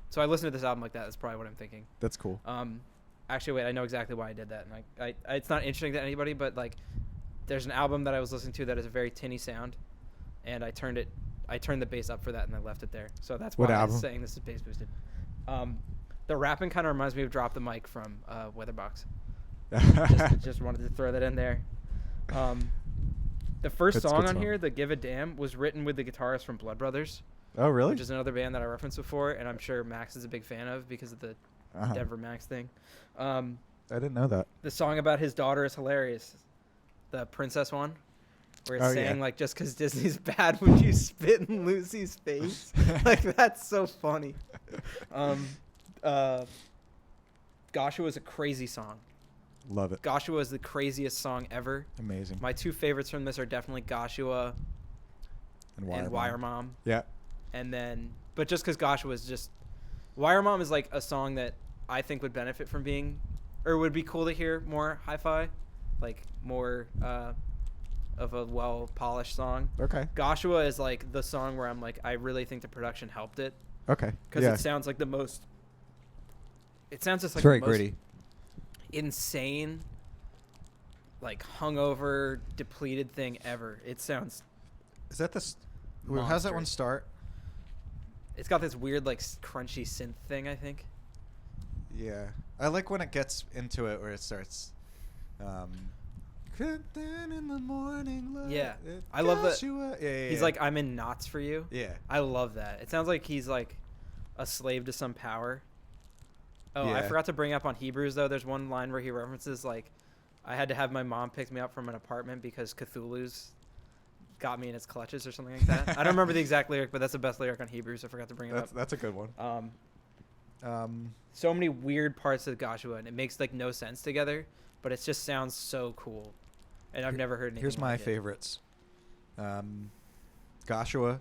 So I listen to this album like that. That's probably what I'm thinking. That's cool. Actually, wait, I know exactly why I did that, and I it's not interesting to anybody, but like, there's an album that I was listening to that is a very tinny sound, and I turned the bass up for that, and I left it there. So that's why What I album? was saying this is bass boosted. The rapping kind of reminds me of Drop the Mic from Weatherbox. just wanted to throw that in there. The first That's a song good on song. here, The Give a Damn, was written with the guitarist from Blood Brothers, Oh, really? which is another band that I referenced before, and I'm sure Max is a big fan of because of the Uh-huh. Denver Max thing. I didn't know that. The song about his daughter is hilarious. The princess one, where it's Oh, saying yeah. like, just because Disney's bad, would you spit in Lucy's face? Like, that's so funny. Joshua is a crazy song. Love it. Joshua is the craziest song ever. Amazing. My two favorites from this are definitely Joshua and Wire Mom. Yeah. And then, but just because Joshua is just, Wire Mom is like a song that I think would benefit from being, or would be cool to hear more hi-fi, like more of a well-polished song. Okay. Joshua is like the song where I'm like, I really think the production helped it Okay. because Yeah. it sounds like the most. It sounds just like It's very the most gritty. insane, like hungover, depleted thing ever. It sounds. Is that this? How's that one monstrous. start? It's got this weird like crunchy synth thing, I think. Yeah. I like when it gets into it where it starts. Crept in the morning. Yeah. I love that. Yeah. He's like, I'm in knots for you. Yeah. I love that. It sounds like he's like a slave to some power. Oh, I Yeah. forgot to bring up on Hebrews though. There's one line where he references like, I had to have my mom pick me up from an apartment because Cthulhu's got me in its clutches or something like that. I don't remember the exact lyric, but that's the best lyric on Hebrews. I forgot to bring it up. That's a good one. So many weird parts of Joshua, and it makes like no sense together, but it just sounds so cool. And I've never heard anything. Here's my like it. favorites. Joshua,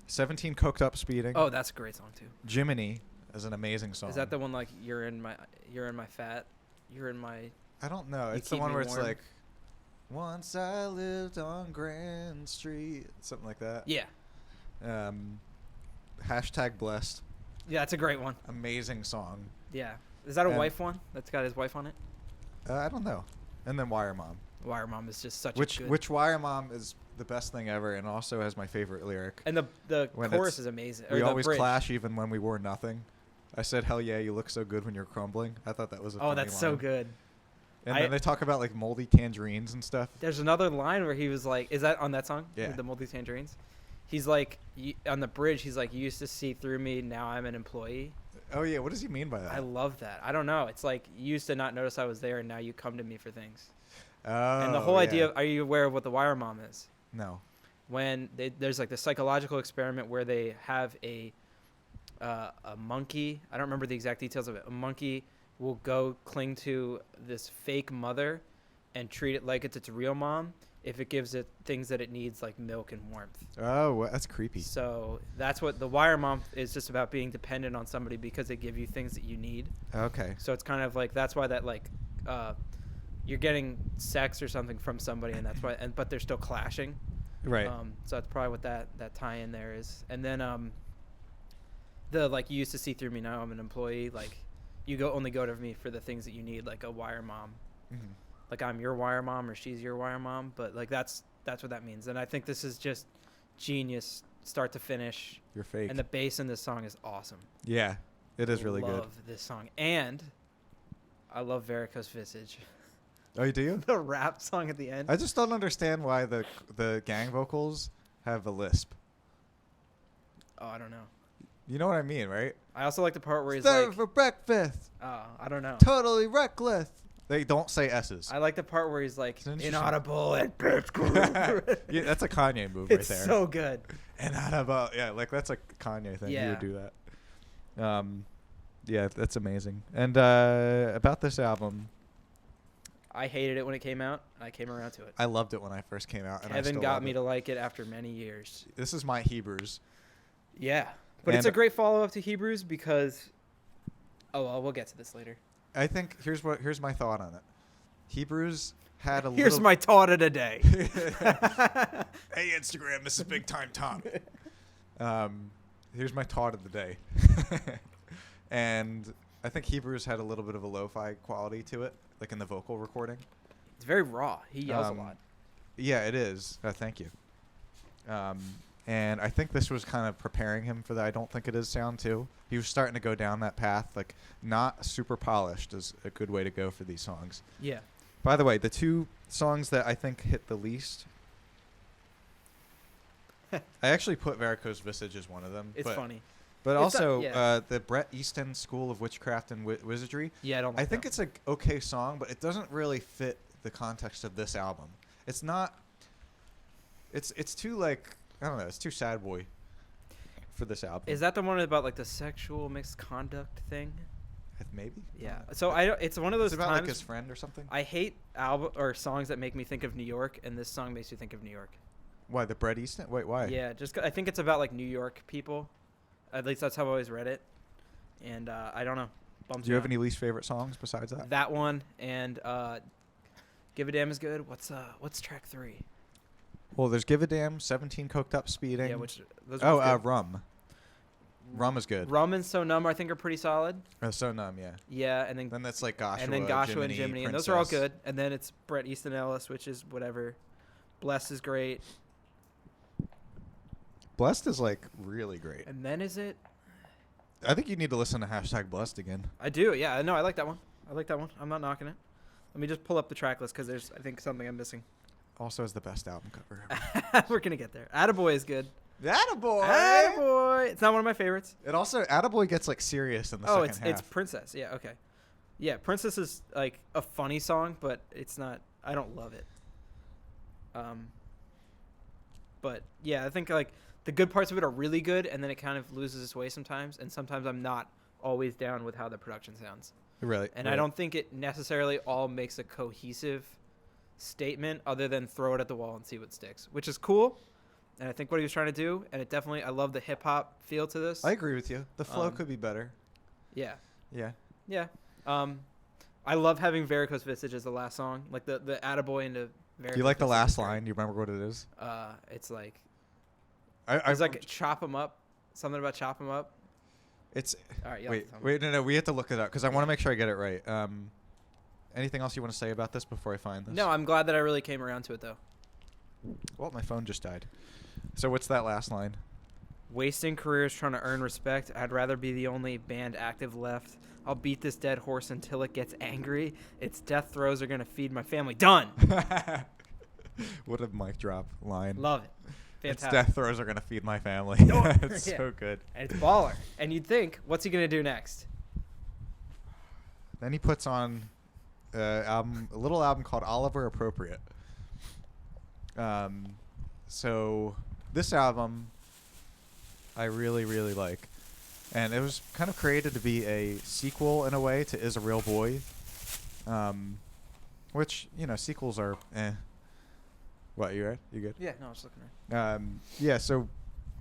17 Coked Up Speeding. Oh, that's a great song too. Jiminy is an amazing song. Is that the one like you're in my fat, you're in my? I don't know. You It's the Keep one Me where it's Warm? like, once I lived on Grand Street, something like that. Yeah, Hashtag Blessed, yeah, that's a great one. amazing song. Yeah, is that a And- wife one? That's got his wife on it. I don't know. And then Wire Mom, Wire Mom is just such a good. which Wire Mom is the best thing ever, and also has my favorite lyric. And the when chorus it's- is amazing. Or We the always bridge. clash even when we wore nothing. I said, hell yeah, you look so good when you're crumbling. I thought that was a Oh, funny that's so line. good. And I- then they talk about like moldy tangerines and stuff. There's another line where he was like, "Is that on that song? Yeah. The Multi Tangerines." He's like, on the bridge. He's like, "You used to see through me. Now I'm an employee." Oh yeah, what does he mean by that? I love that. I don't know. It's like you used to not notice I was there, and now you come to me for things. Oh, And the whole idea yeah. of, are you aware of what the Wire Mom is? No. When there's like the psychological experiment where they have a monkey. I don't remember the exact details of it. A monkey will go cling to this fake mother and treat it like it's its real mom if it gives it things that it needs, like milk and warmth. Oh, that's creepy. So that's what the Wire Mom is, just about being dependent on somebody because they give you things that you need. Okay. So it's kind of like, that's why that like you're getting sex or something from somebody, and that's why, but they're still clashing. Right. So that's probably what that tie-in there is. And then the like, you used to see through me, now I'm an employee. Like, you only go to me for the things that you need, like a Wire Mom. Mhm. Like, I'm your Wire Mom or she's your Wire Mom, but like that's what that means. And I think this is just genius, start to finish. You're fake. And the bass in this song is awesome. Yeah, it is really good. Love this song, and I love Varicose Visage. Oh, you do? The rap song at the end. I just don't understand why the gang vocals have a lisp. Oh, I don't know. You know what I mean, right? I also like the part where he's Serve like, for breakfast. I don't know. Totally reckless. They don't say S's. I like the part where he's like It's interesting. inaudible and bitch. Yeah, that's a Kanye move It's right there. so good. Inaudible. Yeah, like that's a Kanye thing. He Yeah. would do that. Yeah, that's amazing. And about this album, I hated it when it came out. I came around to it. I loved it when I first came out. And I Kevin still got love me it. to like it after many years. This is my Hebrews. Yeah. But it's a And- great follow-up to Hebrews because... Oh, well, we'll get to this later. I think here's my thought on it. Hebrews had a Here's little. my thought of the day. Hey Instagram, this is Big Time Tom. Here's my thought of the day. And I think Hebrews had a little bit of a lo-fi quality to it, like in the vocal recording. It's very raw. He yells a lot. Yeah, it is. Thank you. And I think this was kind of preparing him for the I Don't Think It Is sound too. He was starting to go down that path. Like, not super polished is a good way to go for these songs. Yeah. By the way, the two songs that I think hit the least, I actually put Varicose Visage as one of them. It's funny. But It's also yeah. the Bret Easton School of Witchcraft and Wizardry. Yeah, I don't like I think that. it's a okay song, but it doesn't really fit the context of this album. It's not. It's too like I don't know. It's too sad boy for this album. Is that the one about like the sexual misconduct thing? Maybe? Yeah. So I don't, it's one of those It's about times like his friend or something. I hate album or songs that make me think of New York, and this song makes you think of New York. Why the Bret Easton? Wait, why? Yeah, I think it's about like New York people. At least that's how I always read it. And I don't know. Bums Do you me have out. any least favorite songs besides that? That one and Give a Damn is good. What's track 3? Well, there's Give a Damn, 17 Coked Up Speeding. Yeah, which those are both good. Rum. Rum is good. Rum and So Numb I think are pretty solid. So Numb, yeah. Yeah, and then Then that's like Goshua, and then Goshua and Jiminy, and those are all Princess. good. And then it's Bret Easton Ellis, which is whatever. Blessed is great. Blessed is like really great. And then is it? I think you need to listen to #Blessed again. I do. Yeah, no, I like that one. I'm not knocking it. Let me just pull up the track list because there's I think something I'm missing. Also has the best album cover ever. We're gonna get there. Attaboy is good. Attaboy! Attaboy. It's not one of my favorites. It also Attaboy gets like serious in the second half. It's Princess. Yeah, okay. Yeah, Princess is like a funny song, but it's not. I don't love it. But yeah, I think like the good parts of it are really good, and then it kind of loses its way sometimes. And sometimes I'm not always down with how the production sounds. Really. And I don't think it necessarily all makes a cohesive statement other than throw it at the wall and see what sticks, which is cool. And I think what he was trying to do, and it definitely, I love the hip hop feel to this. I agree with you. The flow Um, could be better. Yeah. Yeah. Yeah. I love having Varicose Visage as the last song, like the Attaboy into Varicose. Do you like the Visage last is great. line? Do you remember what it is? It's like I it's like chop 'em up. Something about chop 'em up. it's All right. Yeah. wait, no, we have to look it up because I want to make sure I get it right. Anything else you want to say about this before I find this? No, I'm glad that I really came around to it though. Well, my phone just died. So what's that last line? Wasting careers trying to earn respect. I'd rather be the only band active left. I'll beat this dead horse until it gets angry. Its death throes are gonna feed my family. Done. What a mic drop line. Love it. Its Fantastic. death throws are gonna feed my family. Done. It's Yeah. so good. And it's baller. And you'd think, what's he gonna do next? Then he puts on a little album called Oliver Appropriate. So this album I really, really like. And it was kind of created to be a sequel in a way to Is a Real Boy. Which, sequels are What, you right? You good? Yeah, no, I was looking right. Yeah, so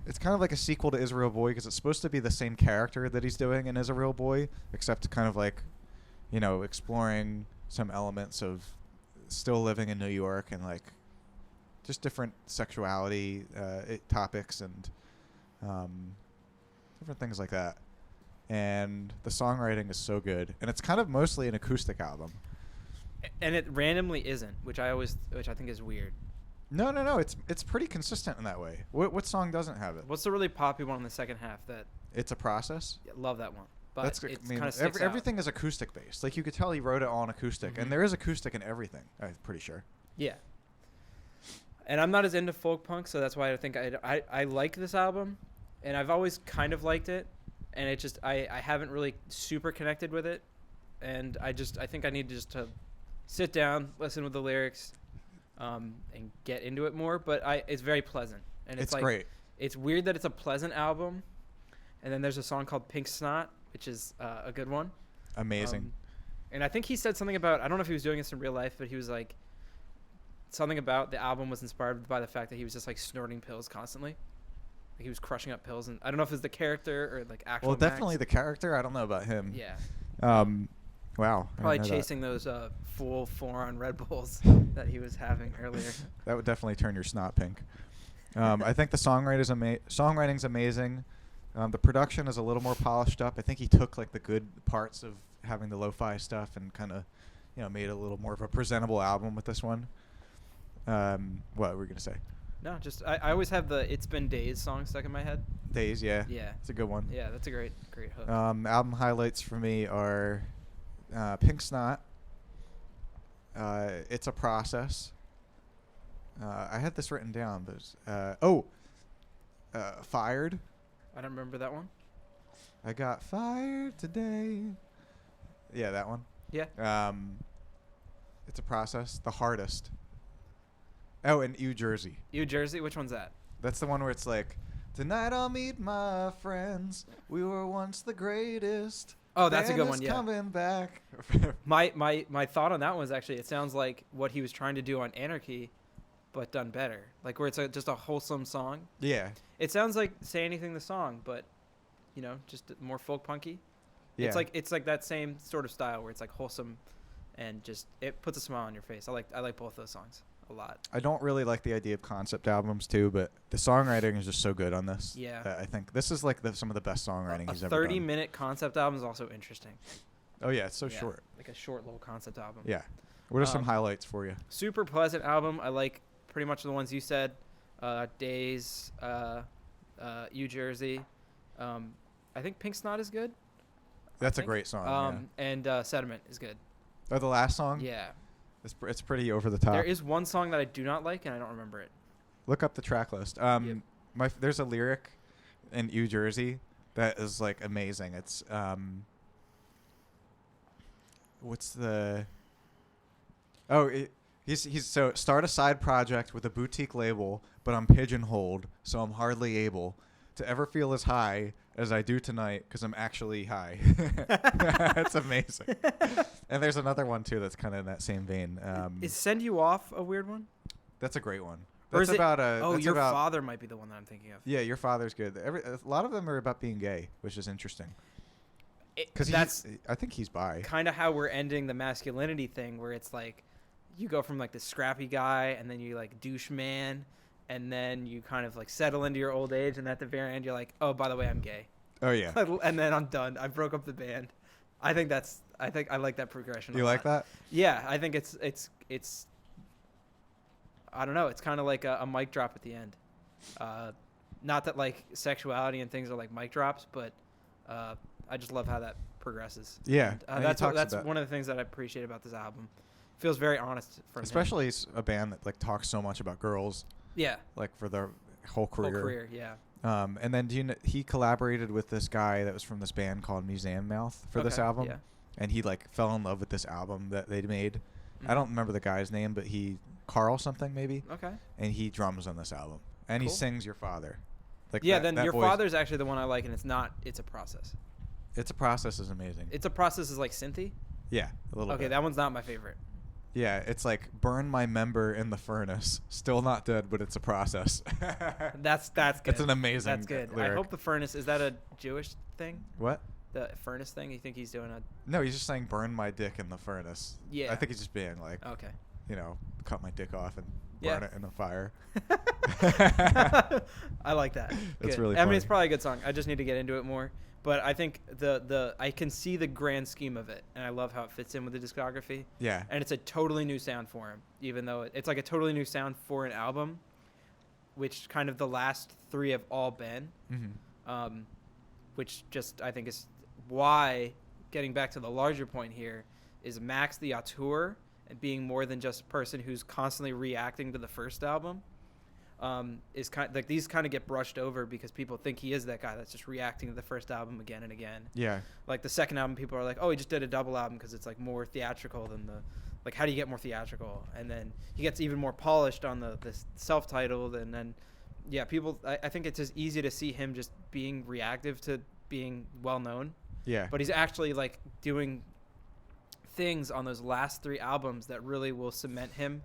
it's kind of like a sequel to Is a Real Boy because it's supposed to be the same character that he's doing in Is a Real Boy, except kind of like, exploring some elements of still living in New York and like just different sexuality topics and different things like that. And the songwriting is so good, and it's kind of mostly an acoustic album. And it randomly isn't, which I think is weird. No, it's pretty consistent in that way. What song doesn't have it? What's the really popular one in the second half that It's a Process. love that one? But That's it I mean, kind of sticks out. everything is acoustic based. Like you could tell he wrote it all on acoustic, Mhm. and there is acoustic in everything. I'm pretty sure. Yeah. And I'm not as into folk punk, so that's why I think I like this album, and I've always kind of liked it, and it just I haven't really super connected with it, and I think I need just to sit down, listen with the lyrics, and get into it more. But it's very pleasant, and it's like, great. It's weird that it's a pleasant album, and then there's a song called Pink Snot, which is a good one. Amazing. And I think he said something about, I don't know if he was doing this in real life, but he was like, something about the album was inspired by the fact that he was just like snorting pills constantly. Like he was crushing up pills, and I don't know if it's the character or like actual. Well, definitely the character. I don't know about him. Yeah. Wow. Probably chasing those full 4-on Red Bulls that he was having earlier. That would definitely turn your snot pink. I think the songwriting's amazing. The production is a little more polished up. I think he took like the good parts of having the lo-fi stuff and kind of, made it a little more of a presentable album with this one. What were we gonna say? No, just I always have the "It's Been Days" song stuck in my head. Days, yeah. Yeah. It's a good one. Yeah, that's a great hook. Album highlights for me are Pink Snot. It's a Process. I had this written down, but Fired. I don't remember that one. I got fired today. Yeah, that one. Yeah. It's a Process. The Hardest. Oh, and New Jersey. New Jersey? Which one's that? That's the one where it's like, tonight I'll meet my friends. We were once the greatest. Oh, that's a good one, yeah. Coming back. My thought on that one is actually, it sounds like what he was trying to do on Anarchy, but done better. Like where it's just a wholesome song. Yeah. It sounds like Say Anything the song, but, just more folk punky. Yeah. It's like that same sort of style where it's like wholesome and just it puts a smile on your face. I like both those songs a lot. I don't really like the idea of concept albums too, but the songwriting is just so good on this. Yeah. I think this is like some of the best songwriting he's ever done. 30-minute concept album is also interesting. Oh yeah, it's so short. Like a short little concept album. Yeah. What are some highlights for you? Super pleasant album. I like pretty much the ones you said. Days, New Jersey. I think Pink Snot is good. That's a great song. And Sediment is good. Oh, the last song? Yeah. It's pretty over the top. There is one song that I do not like, and I don't remember it. Look up the track list. There's a lyric in New Jersey that is like amazing. It's he's so start a side project with a boutique label, but I'm pigeonholed, so I'm hardly able to ever feel as high as I do tonight because I'm actually high. That's amazing. And there's another one too that's kind of in that same vein. Is Send You Off a weird one? That's a great one. Or That's is about Your Father might be the one that I'm thinking of. Yeah, Your Father's good. A lot of them are about being gay, which is interesting. Because I think he's bi. Kind of how we're ending the masculinity thing, where it's like you go from like the scrappy guy, and then you like douche man, and then you kind of like settle into your old age, and at the very end you're like, oh, by the way, I'm gay. Oh yeah. And then I'm done. I broke up the band. I think I like that progression. You like that? Yeah, I think it's I don't know. It's kind of like a mic drop at the end. Not that like sexuality and things are like mic drops, but I just love how that progresses. Yeah, and, that's one of the things that I appreciate about this album. Feels very honest from him. Especially a band that like talks so much about girls. Yeah. Like for their whole career. Yeah. And then he collaborated with this guy that was from this band called Museum Mouth for this album. Yeah. And he like fell in love with this album that they made. Mm-hmm. I don't remember the guy's name, but Carl something maybe. Okay. And he drums on this album. And he sings Your Father. Like then Your Father's actually the one I like, and It's a Process. It's a Process is amazing. It's a Process is like synthy? Yeah, a little bit. Okay, that one's not my favorite. Yeah, it's like burn my member in the furnace. Still not dead, but it's a process. That's good. It's an amazing That's good. lyric. I hope the furnace, is that a Jewish thing? What? The furnace thing? You think he's doing a... No, he's just saying burn my dick in the furnace. Yeah. I think he's just being like, okay, cut my dick off and burn it in the fire. I like that. That's good. really I mean, funny. it's probably a good song. I just need to get into it more. But I think I can see the grand scheme of it, and I love how it fits in with the discography. Yeah. And it's a totally new sound for him, even though it's like a totally new sound for an album, which kind of the last three have all been. Mm-hmm. Which just I think is why, getting back to the larger point here, is Max the auteur and being more than just a person who's constantly reacting to the first album. is kind like these kind of get brushed over because people think he is that guy that's just reacting to the first album again and again. Yeah. Like the second album, people are like, oh, he just did a double album because it's like more theatrical than the, like, how do you get more theatrical? And then he gets even more polished on the self-titled, and then, yeah, people, I think it's just easy to see him just being reactive to being well-known. Yeah. But he's actually like doing things on those last 3 albums that really will cement him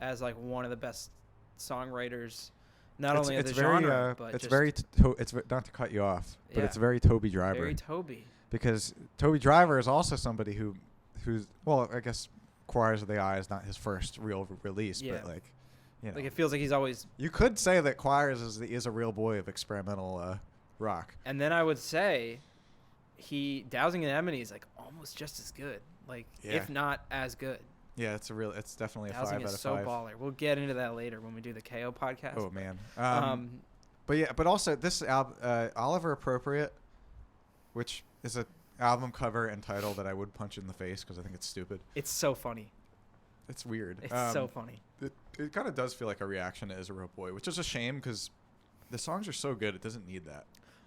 as like one of the best songwriters, not only of the genre, but it's just very it's not to cut you off, but Yeah. it's very Toby Driver. very Toby. Because Toby Driver is also somebody who's well, I guess Choirs of the Eye is not his first real release, Yeah. but like, you know, Like it feels like he's always. you could say that Choirs is a real boy of experimental rock. And then I would say, Dowsing Anemone is like almost just as good, like Yeah. if not as good. Yeah, it's definitely a Dowsing 5 out is of so 5. baller. We'll get into that later when we do the KO podcast. Oh man. Um, But also this album, Oliver Appropriate, which is a album cover and title that I would punch in the face because I think it's stupid. it's so funny. It's weird. It's so funny. It kind of does feel like a reaction to Is a Real Boy, which is a shame because the songs are so good. It doesn't need that.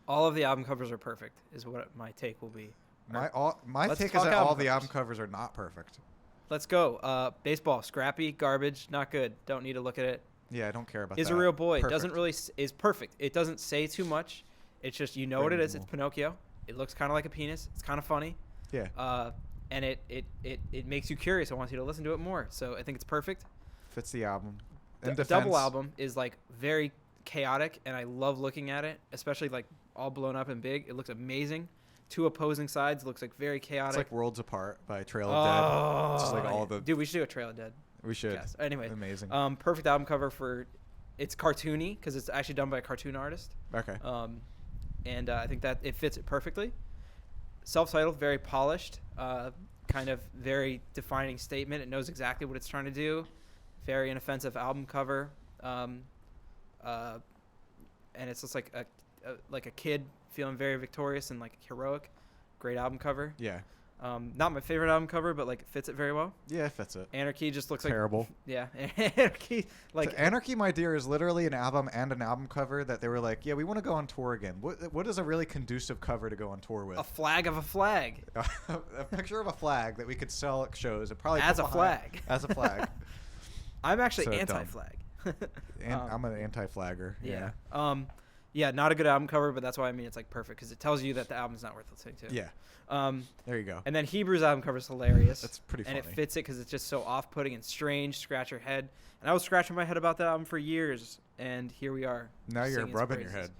All of the album covers are perfect, is what my take will be. My Let's take is talk that album all the covers. album covers are not perfect. Let's go. Baseball, scrappy, garbage, not good. Don't need to look at it. Yeah, I don't care about Is that. a Real Boy. Perfect. Doesn't really is perfect. It doesn't say too much. It's just you know what it is. It's minimal. Pinocchio. It looks kind of like a penis. It's kind of funny. Yeah. And it makes you curious. It wants you to listen to it more. So I think it's perfect. Fits the album. In The defense, double album is like very chaotic, and I love looking at it, especially like all blown up and big. It looks amazing. 2 opposing sides, looks like very chaotic. It's like Worlds Apart by Trail of Dead. It's just like all the. Dude, we should do a Trail of Dead. We should. Yes. Anyway, Amazing. perfect album cover for. It's cartoony because it's actually done by a cartoon artist. Okay. And I think that it fits it perfectly. Self-titled, very polished, kind of very defining statement. It knows exactly what it's trying to do. Very inoffensive album cover, and it's just like a kid feeling very victorious and like heroic. Great album cover. Yeah. Not my favorite album cover, but like it fits it very well. Yeah, it fits it. Anarchy just looks Terrible. like yeah. Anarchy like So Anarchy, My Dear is literally an album and an album cover that they were like, yeah, we want to go on tour again. What is a really conducive cover to go on tour with? a flag of a flag. A picture of a flag that we could sell at shows and probably As put a behind- flag. As a flag. I'm actually So dumb. anti-flag. I'm an anti-flagger. Yeah. Yeah, not a good album cover, but that's why I mean it's like perfect because it tells you that the album's not worth listening to. Yeah. There you go. And then Hebrew's album cover is hilarious. That's pretty And funny. it fits it because it's just so off-putting and strange. Scratch your head. And I was scratching my head about that album for years, and here we are. Now you're singing its rubbing your praises.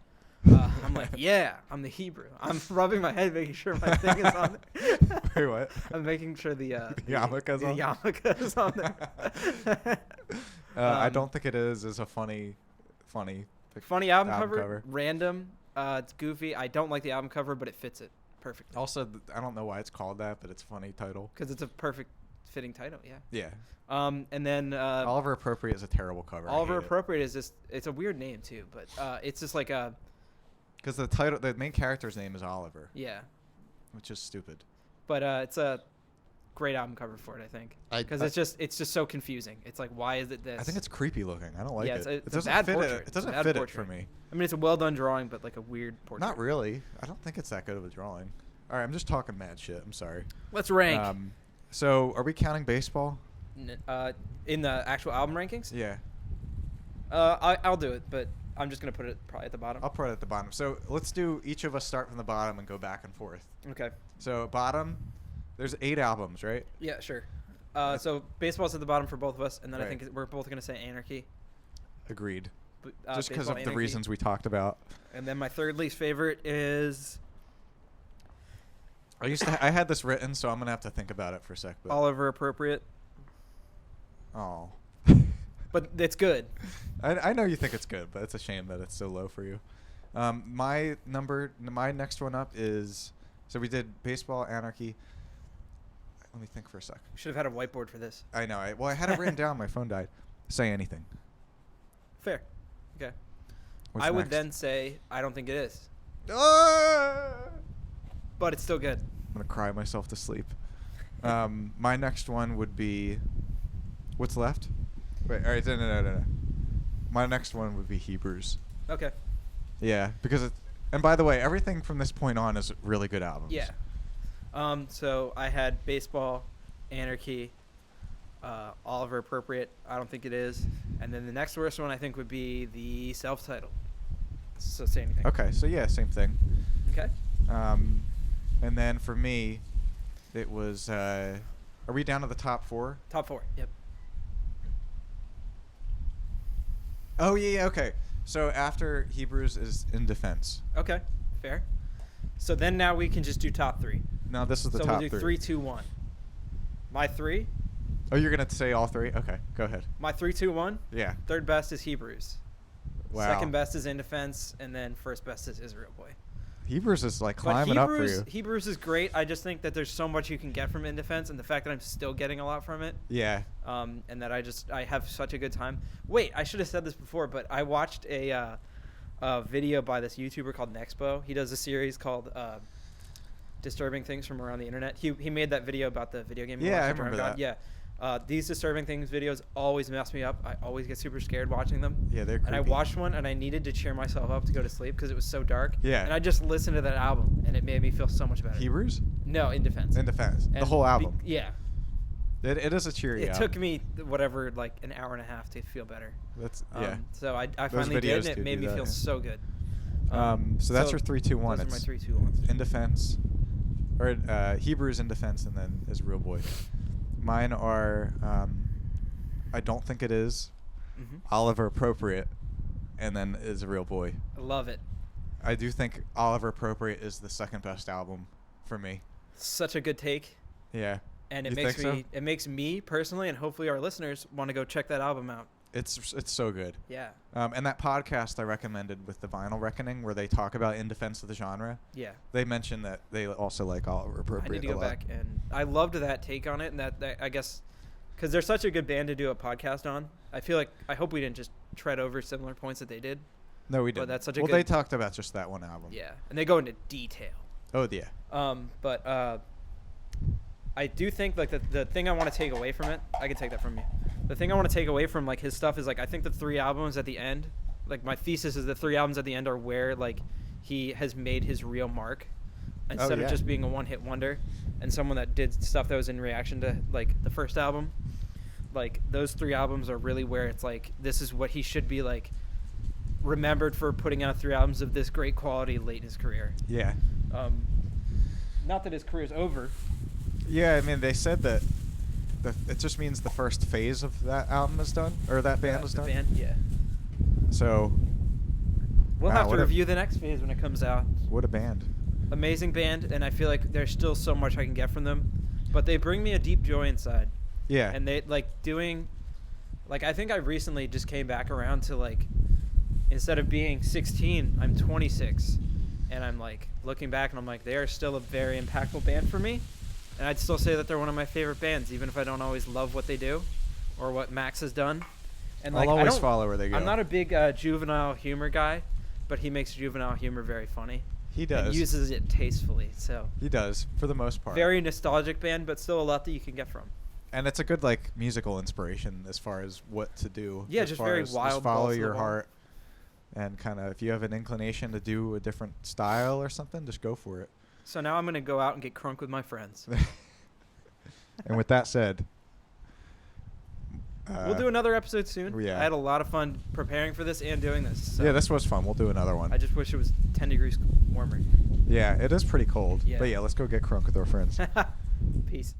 head. I'm like, yeah, I'm the Hebrew. I'm rubbing my head, making sure my thing is on there. Wait, what? I'm making sure the yarmulke's on? the yarmulke is on there. I don't think it is. It's a funny Funny album Album cover, cover. random. It's goofy. I don't like the album cover, but it fits it perfectly. Also, I don't know why it's called that, but it's a funny title. Because it's a perfect fitting title, yeah. Yeah. And then Oliver Appropriate is a terrible cover. Oliver Appropriate is just, it's a weird name too, but it's just like a, Because the main character's name is Oliver, yeah. which is stupid. But it's a great album cover for it, I think. Because it's just so confusing. It's like, why is it this? I think it's creepy looking. I don't like Yeah, it. it's It a doesn't bad fit portrait. it. It It's a doesn't bad fit portrait. it for me. I mean, it's a well done drawing, but like a weird portrait. Not really. I don't think it's that good of a drawing. All right, I'm just talking mad shit. I'm sorry. Let's rank. So, are we counting baseball? In the actual album rankings? Yeah. I'll do it, but I'm just going to put it probably at the bottom. I'll put it at the bottom. So, let's do each of us start from the bottom and go back and forth. Okay. So, bottom, there's 8 albums, right? Yeah, sure. So baseball's at the bottom for both of us, and then I Right. think we're both going to say Anarchy. Agreed. Just Just because of the reasons we talked about. And then my third least favorite is I had this written, so I'm going to have to think about it for a sec. But, Oliver Appropriate. oh. But it's good. I know you think it's good, but it's a shame that it's so low for you. My next one up is, so we did baseball, Anarchy. Let me think for a sec. We should have had a whiteboard for this. I know. I had it written down. My phone died. Say anything. Fair. Okay. What's I would next? then say I don't think it is, Ah! but it's still good. I'm gonna cry myself to sleep. My next one would be, what's left? Wait. All right. No. my next one would be Hebrews. Okay. Yeah, because and by the way, everything from this point on is really good albums. Yeah. So I had Baseball, Anarchy, Oliver Appropriate. I don't think it is. And then the next worst one I think would be the self-titled. So say anything. Okay, so yeah, same thing. Okay. And then for me, it was. Are we down to the top 4? Top 4. Yep. Oh yeah, okay. So after Hebrews is In Defense. Okay. Fair. So then now we can just do top 3. No, this is the so top we'll do 3. 3, 2, 1. My 3. Oh, you're gonna say all 3? Okay, go ahead. My 3, 2, 1. Yeah. Third best is Hebrews. Wow. Second best is In Defense, and then first best is Israel Boy. Hebrews is like But climbing up for you. Hebrews is great. I just think that there's so much you can get from In Defense, and the fact that I'm still getting a lot from it. Yeah. And that I have such a good time. Wait, I should have said this before, but I watched a video by this YouTuber called Nexpo. He does a series called Disturbing Things from Around the Internet. He made that video about the video game. Yeah, I Monster remember Dragon that. God. Yeah. These Disturbing Things videos always mess me up. I always get super scared watching them. Yeah, they're creepy. And I watched one, and I needed to cheer myself up to go to sleep because it was so dark. Yeah. And I just listened to that album, and it made me feel so much better. Hebrews? No, In Defense. In Defense. The And whole album. yeah. It is a cheery It album. took me whatever, like an hour and a half to feel better. That's yeah. So I Those finally did, videos and do it made do me that, feel yeah. so good. So that's your 3, 2, 1. Those are my It's 3, 2, 1s. In Defense, or Hebrews, In Defense, and then Israel Boy. Mine are I Don't Think It Is, Mhm. Oliver Appropriate, and then Israel Boy. I love it. I do think Oliver Appropriate is the second best album for me. Such a good take, Yeah. and it You makes think me so? it makes me personally, and hopefully our listeners, want to go check that album out. It's so good. Yeah. And that podcast I recommended with the Vinyl Reckoning, where they talk about In Defense of the Genre, Yeah. they mentioned that they also like Oliver I Appropriate need to a go lot. back, and I loved that take on it, and that I guess because they're such a good band to do a podcast on. I feel like I hope we didn't just tread over similar points that they did. No, we But didn't. that's such a well, good- they talked about just that one album. Yeah, and they go into detail. Oh, yeah. But I do think like the thing I want to take away from it, I can take that from you. The thing I want to take away from like his stuff is like I think the 3 albums at the end, like my thesis is the 3 albums at the end are where like he has made his real mark instead yeah. of just being a one-hit wonder and someone that did stuff that was in reaction to like the first album. Like those 3 albums are really where it's like this is what he should be like remembered for, putting out 3 albums of this great quality late in his career. Yeah. Not that his career's over. Yeah, I mean, they said that it just means the first phase of that album is done, or that band is The done. band, yeah. So, We'll wow, have to what a- review the next phase when it comes out. what a band. Amazing band, and I feel like there's still so much I can get from them, but they bring me a deep joy inside. Yeah. And they like doing, like I think I recently just came back around to like, instead of being 16, I'm 26, and I'm like looking back and I'm like they are still a very impactful band for me, and I'd still say that they're one of my favorite bands, even if I don't always love what they do, or what Max has done. And like I'll I always don't- follow where they go. I'm not a big juvenile humor guy, but he makes juvenile humor very funny. He And does. uses it tastefully. So He does, for the most part. very nostalgic band, but still a lot that you can get from. And it's a good like musical inspiration as far as what to do. Yeah, as just far very as wild Just follow balls to the your wall. heart, and kind of if you have an inclination to do a different style or something, just go for it. So now I'm gonna go out and get crunk with my friends. And with that said, We'll do another episode soon. yeah. I had a lot of fun preparing for this and doing this. So Yeah, this was fun. We'll do another one. I just wish it was 10 degrees warmer. Yeah, it is pretty cold. Yeah. But yeah, let's go get crunk with our friends. Peace.